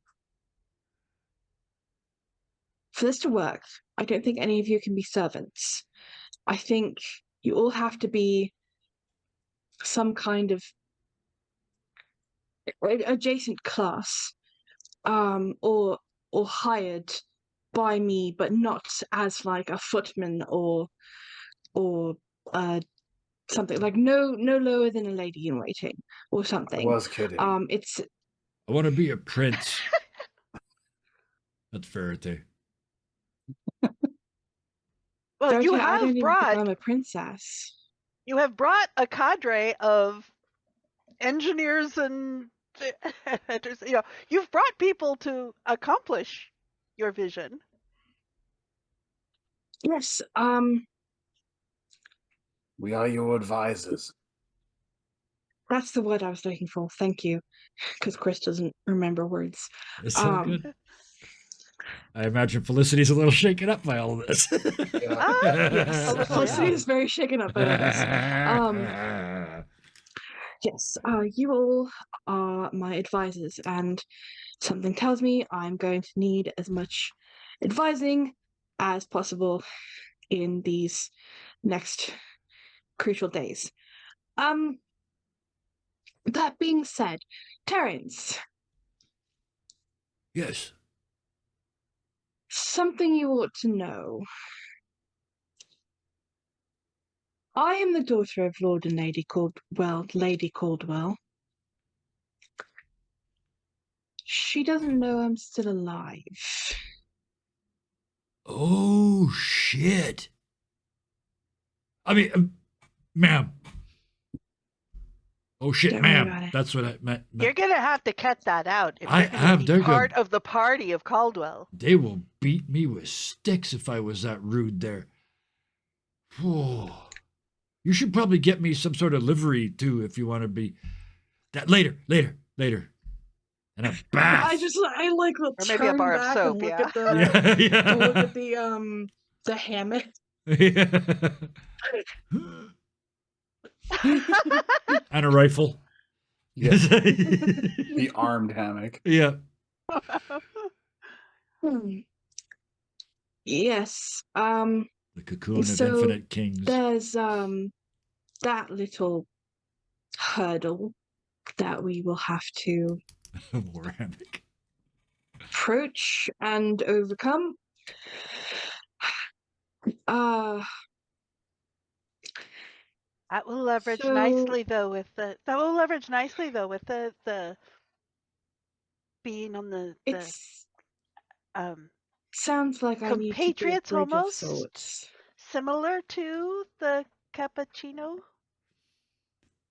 For this to work, I don't think any of you can be servants. I think you all have to be some kind of adjacent class, or hired by me, but not as like a footman or uh something like no lower than a lady in waiting or I something. was kidding. It's I want to be a prince. That's Verite. Well, you I don't have even think brought I'm a princess. a cadre of engineers and you've brought people to accomplish your vision. Yes, We are your advisors. that's the word I was looking for. Thank you, because Chris doesn't remember words. It's so good. I imagine Felicity's a little shaken up by all of this. Yes, a little, Felicity yeah. is very shaken up by all this. Yes, you all are my advisors, and something tells me I'm going to need as much advising as possible in these next crucial days. That being said, Terence, Yes. something you ought to know. I am the daughter of Lord and Lady Lady Caldwell. She doesn't know I'm still alive. Oh, shit. I mean, Ma'am. Oh shit, Don't worry ma'am. about it. That's what I meant. You're gonna have to cut that out if I you're gonna am, be they're good. part of the party of Caldwell. They will beat me with sticks if I was that rude there. Whew. You should probably get me some sort of livery too if you want to be that later. And a bath. I like will Or maybe a turn bar of back soap, and look yeah. at the and look at the hammock. And a rifle. Yes. The armed hammock. Yeah. Yes. The cocoon of So infinite kings. there's that little hurdle that we will have to War hammock. approach and overcome. That will leverage So- nicely though with the being on the It's um sounds like I need to be a compatriots bridge of almost? sorts. similar to the cappuccino.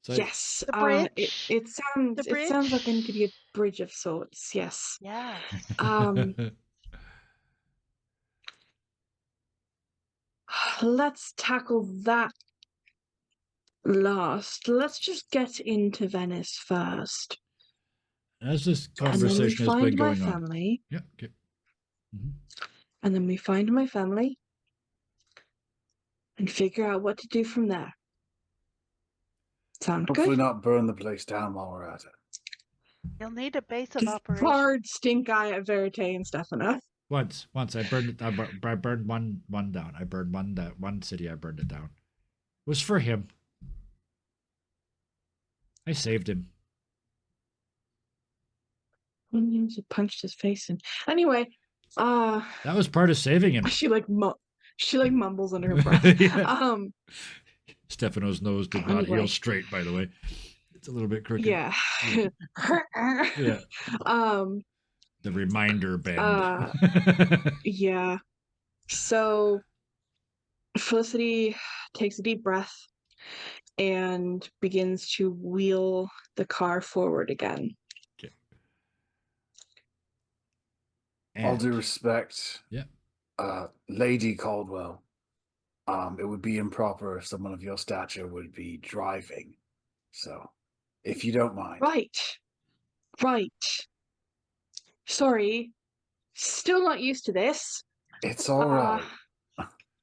So Yes. The It bridge? it sounds The it sounds like I need to be a bridge? bridge of sorts. Yes. Yeah. Let's tackle that last. Let's just get into Venice first. As this And then we conversation has been find my going on. family. Yeah. Okay. Mhm. And then we find my family and figure out what to do from there. Sound Hopefully good? not burn the place down while we're at it. You'll need a base of Just operation. guard stink eye at Verite and Stefano. Once I burned it. I burned one down. I burned one city. I burned it down. It was for him. I saved him. Williams punched his face in. Anyway, That was part of saving him. she like mumbles under her breath. Yeah. Stefano's nose did not Anyway. heal straight, by the way. It's a little bit crooked. Yeah. Yeah. Um, The reminder bend. yeah. So Felicity takes a deep breath and begins to wheel the car forward again. All And- due respect, Yeah. Lady Caldwell, it would be improper if someone of your stature would be driving. So, if you don't mind. Right. Sorry. Still not used to this. It's all right.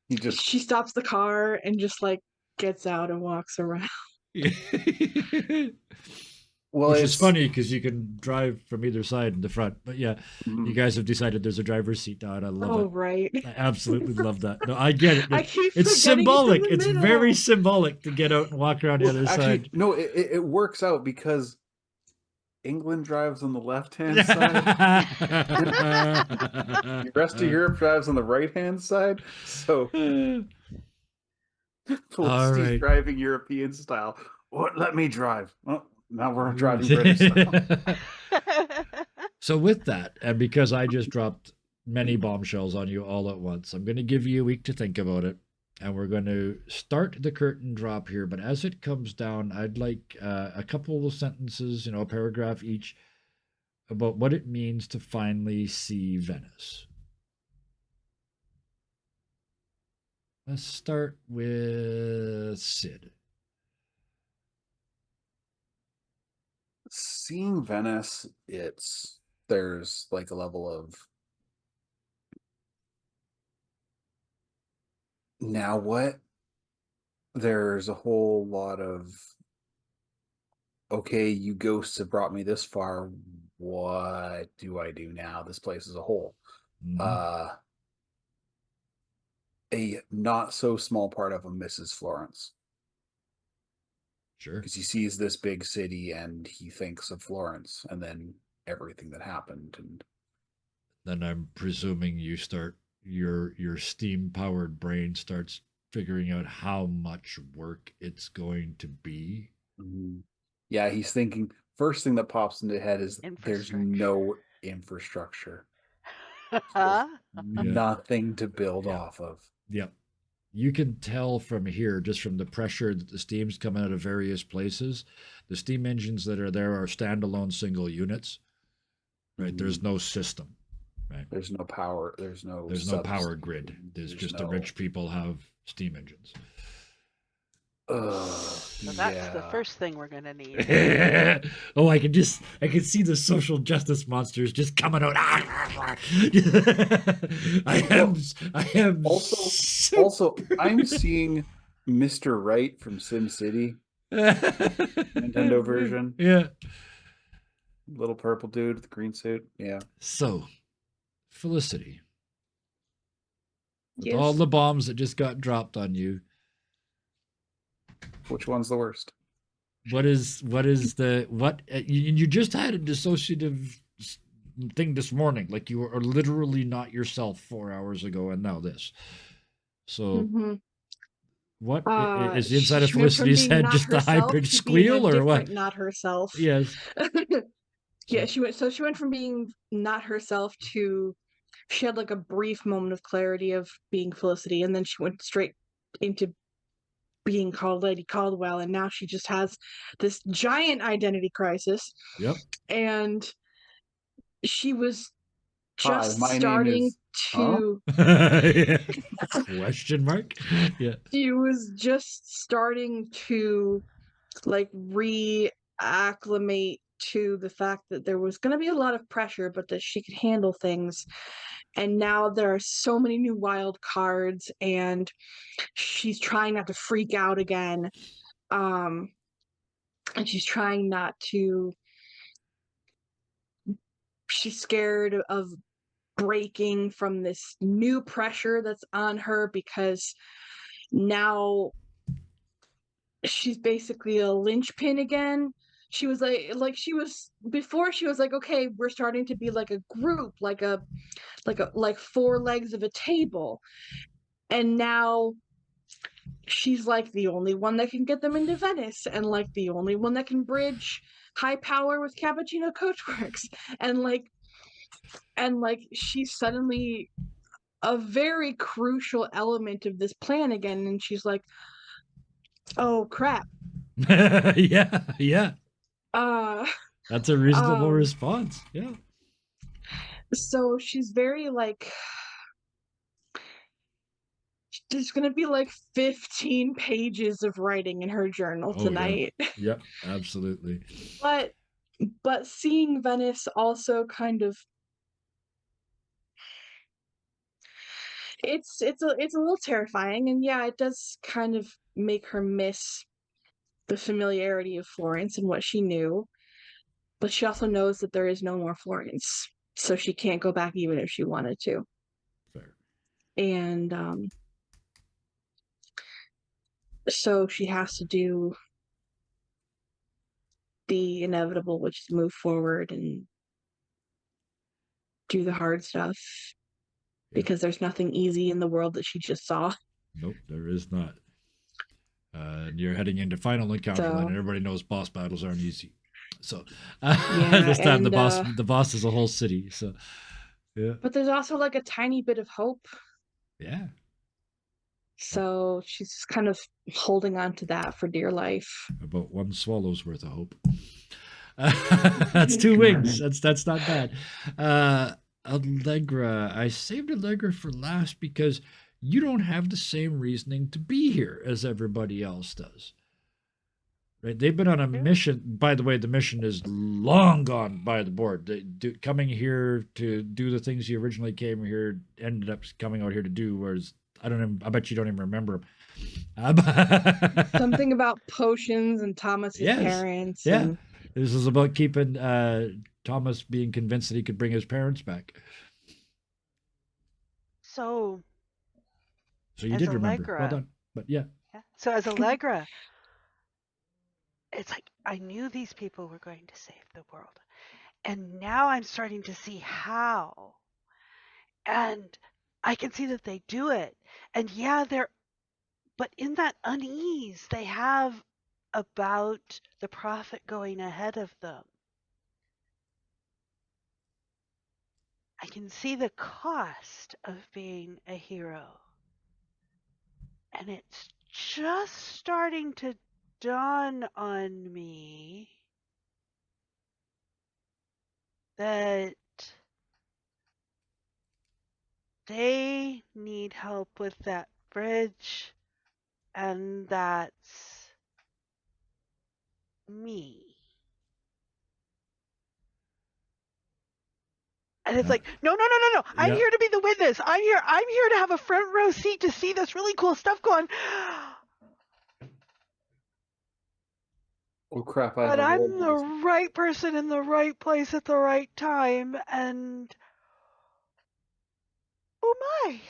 You just She stops the car and just like gets out and walks around. well, Which it's is funny because you can drive from either side in the front. But yeah, you guys have decided there's a driver's seat now, and I love Oh, it. right. I absolutely love that. No, I get it. I keep It's forgetting symbolic. It's, in the It's middle. very symbolic to get out and walk around the other actually, side. no, it works out because England drives on the left-hand side. The rest of Europe drives on the right-hand side. So Felicity's right. driving European style. What? Let me drive. Well, now we're driving British style. So with that, and because I just dropped many bombshells on you all at once, I'm going to give you a week to think about it. And we're going to start the curtain drop here. But as it comes down, I'd like a couple of sentences, a paragraph each, about what it means to finally see Venice. Let's start with Sid. Seeing Venice, there's like a level of now what? There's a whole lot of okay, you ghosts have brought me this far. What do I do now? This place is a whole. Mhm. A not so small part of him misses Florence. Sure. Because he sees this big city and he thinks of Florence and then everything that happened. And Then I'm presuming you start your steam powered brain starts figuring out how much work it's going to be. yeah, he's thinking first thing that pops into his head is there's Infrastructure. no infrastructure. Huh? Nothing to build Yeah. off of. Yep. you can tell from here, just from the pressure that the steam's coming out of various places. The steam engines that are there are standalone single units, right? There's no system, right? There's no power. There's no Power grid. There's just the rich people have steam engines. So that's the Yeah. first thing we're gonna need. Oh, I can see the social justice monsters just coming out. I am Also, I'm seeing Mr. Right from SimCity, Nintendo version. Yeah. Little purple dude with the green suit. Yeah. So, Felicity, with Yes. all the bombs that just got dropped on you, Which one's the worst? what is you just had a dissociative thing this morning, like you were literally not yourself 4 hours ago, and now this. So Mhm. what is the inside of She went from Felicity's being head not just a high herself pitched to being a squeal, or what? different not herself. Yes. Yeah, she went from being not herself to she had like a brief moment of clarity of being Felicity, and then she went straight into being called Lady Caldwell, and now she just has this giant identity crisis. Yep. And she was Hi, just my name starting is. to Question mark? Yeah. she was just starting to like reacclimate to the fact that there was going to be a lot of pressure, but that she could handle things. And now there are so many new wild cards, and she's trying not to freak out again. And she's trying not to. She's scared of breaking from this new pressure that's on her because now she's basically a linchpin again. She was like she was before. She was like, okay, we're starting to be like a group, like four legs of a table, and now she's like the only one that can get them into Venice, and like the only one that can bridge high power with Cappuccino Coachworks, and like she's suddenly a very crucial element of this plan again, and she's like, oh crap. Yeah, yeah. uh That's a reasonable um response. Yeah. so she's very like there's gonna be like 15 pages of writing in her journal Oh, yeah. tonight. Yep, absolutely. But seeing Venice also kind of it's a little terrifying, and yeah, it does kind of make her miss the familiarity of Florence and what she knew, but she also knows that there is no more Florence, so she can't go back even if she wanted to. Fair. And so she has to do the inevitable, which is move forward and do the hard stuff, because there's nothing easy in the world that she just saw. Nope, there is not. And you're heading into final encounter So- line, and everybody knows boss battles aren't easy. So Yeah, this time and, the boss is a whole city. So yeah, But there's also like a tiny bit of hope. yeah. So she's just kind of holding on to that for dear life. About one swallow's worth of hope. That's 2 wings. That's not bad. Allegra, I saved Allegra for last because you don't have the same reasoning to be here as everybody else does. Right? They've been on a mission. By the way, the mission is long gone by the board. Coming here to do the things you originally came here, ended up coming out here to do. Whereas I bet you don't even remember them. Something about potions and Thomas's Yes. parents. Yeah. And This is about keeping Thomas being convinced that he could bring his parents back. So So you As did remember. Allegra. Well done. But yeah. So as Allegra, it's like I knew these people were going to save the world. And now I'm starting to see how. And I can see that they do it. And yeah, but in that unease they have about the prophet going ahead of them, I can see the cost of being a hero. And it's just starting to dawn on me that they need help with that bridge, and that's me. And it's Uh, like, no, no, no, no, no. I'm yeah. here to be the witness. I'm here to have a front row seat to see this really cool stuff going. Oh crap! I But have I'm the roles. right person in the right place at the right time, and oh my.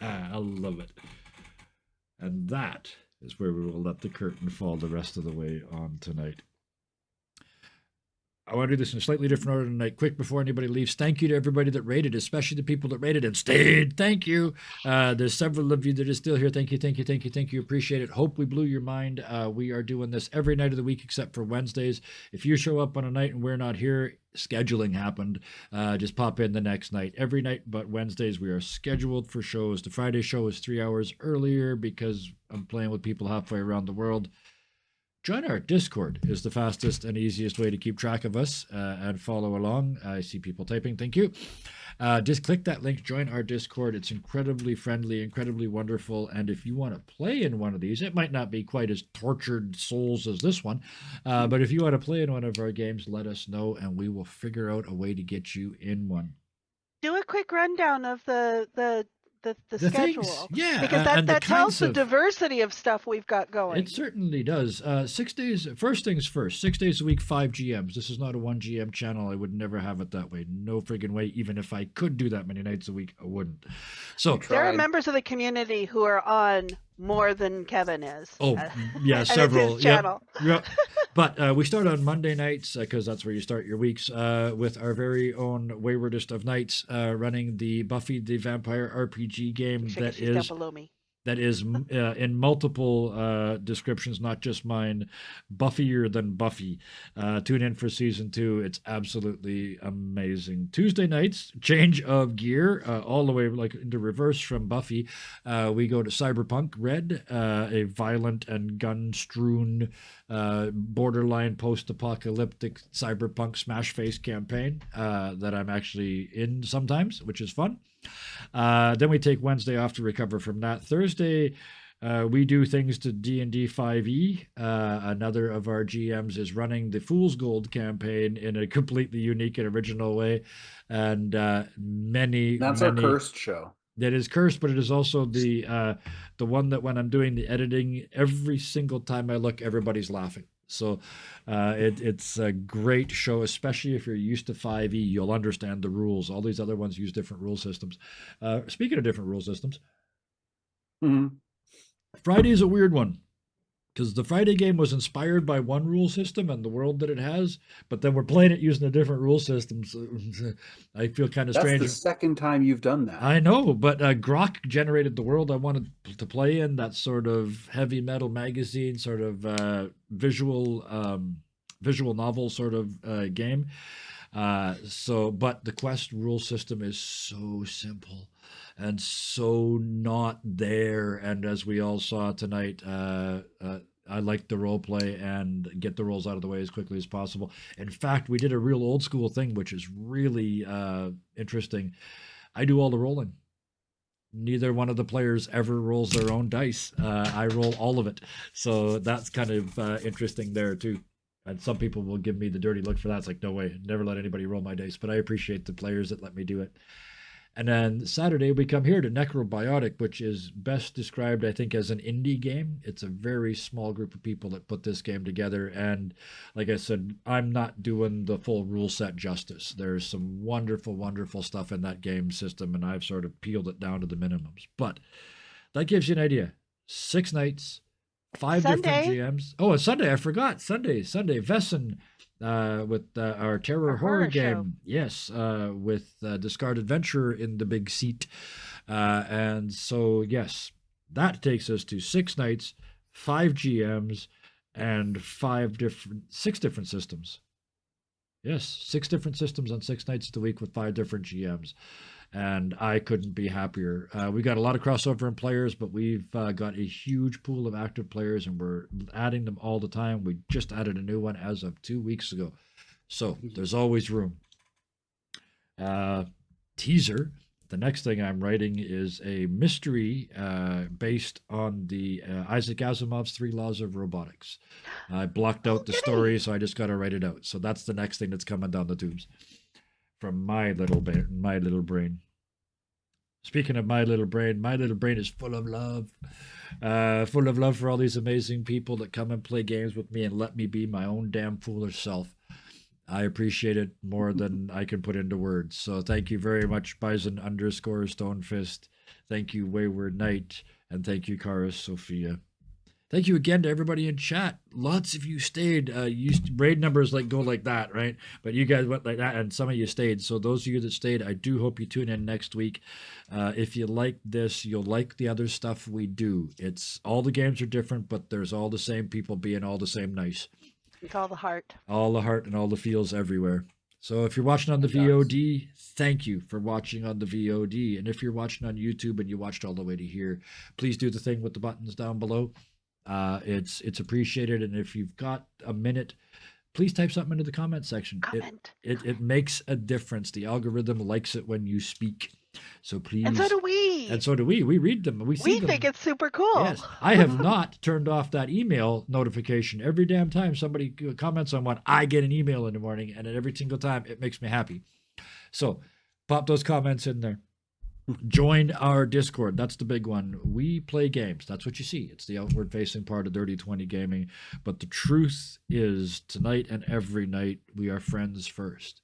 I love it. And that is where we will let the curtain fall the rest of the way on tonight. I want to do this in a slightly different order tonight. Quick before anybody leaves, thank you to everybody that rated, especially the people that rated and stayed. Thank you. There's several of you that are still here. Thank you, thank you, thank you, thank you. Appreciate it. Hope we blew your mind. We are doing this every night of the week except for Wednesdays. If you show up on a night and we're not here, scheduling happened. Just pop in the next night. Every night but Wednesdays, we are scheduled for shows. The Friday show is 3 hours earlier because I'm playing with people halfway around the world. Join our Discord is the fastest and easiest way to keep track of us and follow along. I see people typing. Thank you. Just click that link, join our Discord. It's incredibly friendly, incredibly wonderful. And if you want to play in one of these, it might not be quite as tortured souls as this one. But if you want to play in one of our games, let us know and we will figure out a way to get you in one. Do a quick rundown of the schedule. Things, yeah, Because and the that tells kinds the of diversity of stuff we've got going. It certainly does. 6 days. First things first. 6 days a week, 5 GMs. This is not a 1 GM channel. I would never have it that way. No friggin' way. Even if I could do that many nights a week, I wouldn't. So there are members of the community who are on more than Kevin is. Oh, yeah, and several. It's his channel. Yep. But we start on Monday nights because that's where you start your weeks with our very own Waywardest of Nights running the Buffy the Vampire RPG game She's down below me. that is in multiple descriptions, not just mine, buffier than Buffy. Tune in for season 2. It's absolutely amazing. Tuesday nights, change of gear, all the way like into reverse from Buffy. We go to Cyberpunk Red, a violent and gun-strewn borderline post-apocalyptic cyberpunk smash face campaign that I'm actually in sometimes, which is fun. Then we take Wednesday off to recover from that. Thursday, we do things to D&D 5e. Another of our GMs is running the Fool's Gold campaign in a completely unique and original way. And That's our cursed show. That is cursed, but it is also the one that when I'm doing the editing, every single time I look, everybody's laughing. So it's a great show, especially if you're used to 5e. You'll understand the rules. All these other ones use different rule systems. Speaking of different rule systems, Friday is a weird one because the Friday game was inspired by one rule system and the world that it has, but then we're playing it using a different rule system. So I feel kind of strange. That's the second time you've done that. I know, but Grok generated the world I wanted to play in. That sort of heavy metal magazine, sort of visual novel sort of game. But the quest rule system is so simple and so not there. And as we all saw tonight, I like the role play and get the rolls out of the way as quickly as possible. In fact, we did a real old school thing, which is really interesting. I do all the rolling. Neither one of the players ever rolls their own dice. I roll all of it. So that's kind of interesting there too. And some people will give me the dirty look for that. It's like, no way, never let anybody roll my dice. But I appreciate the players that let me do it. And then Saturday, we come here to Necrobiotic, which is best described, I think, as an indie game. It's a very small group of people that put this game together. And like I said, I'm not doing the full rule set justice. There's some wonderful, wonderful stuff in that game system, and I've sort of peeled it down to the minimums. But that gives you an idea. 6 nights, 5 different GMs. Oh, and Sunday, I forgot. Sunday, Vesson with our terror horror game. Show. Yes, with Discard Adventure in the big seat. And so, yes, that takes us to 6 nights, 5 GMs, and 6 different systems. Yes, 6 different systems on 6 nights of the week with 5 different GMs. And I couldn't be happier. We got a lot of crossover in players, but we've got a huge pool of active players, and we're adding them all the time. We just added a new one as of 2 weeks ago. So there's always room. Teaser. The next thing I'm writing is a mystery based on the Isaac Asimov's 3 Laws of Robotics. I blocked out the story, so I just got to write it out. So that's the next thing that's coming down the tubes from my little brain. Speaking of my little brain is full of love. Full of love for all these amazing people that come and play games with me and let me be my own damn foolish self. I appreciate it more than I can put into words. So thank you very much, Bison_Stonefist. Thank you, Wayward Knight. And thank you, Karis Sophia. Thank you again to everybody in chat. Lots of you stayed. Raid numbers go like that, right? But you guys went like that, and some of you stayed. So those of you that stayed, I do hope you tune in next week. If you like this, you'll like the other stuff we do. It's all the games are different, but there's all the same people being all the same nice. It's all the heart. All the heart and all the feels everywhere. So if you're watching on the VOD, thank you for watching on the VOD. And if you're watching on YouTube and you watched all the way to here, please do the thing with the buttons down below. It's appreciated. And if you've got a minute, please type something into the comment section. Comment. It makes a difference. The algorithm likes it when you speak. So please. And so do we. And so do we. We read them. We see them. We think it's super cool. Yes. I have not turned off that email notification. Every damn time somebody comments on one, I get an email in the morning, and every single time it makes me happy. So pop those comments in there. Join our Discord. That's the big one. We play games. That's what you see. It's the outward facing part of Dirty 20 Gaming. But the truth is, tonight and every night, we are friends first.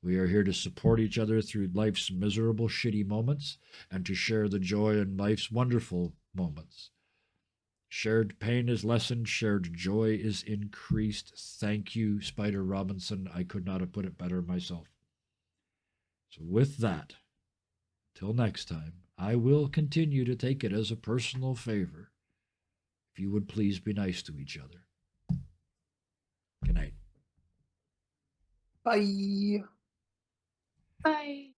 We are here to support each other through life's miserable, shitty moments and to share the joy in life's wonderful moments. Shared pain is lessened. Shared joy is increased. Thank you, Spider Robinson. I could not have put it better myself. So with that, till next time, I will continue to take it as a personal favor. If you would please be nice to each other. Good night. Bye. Bye.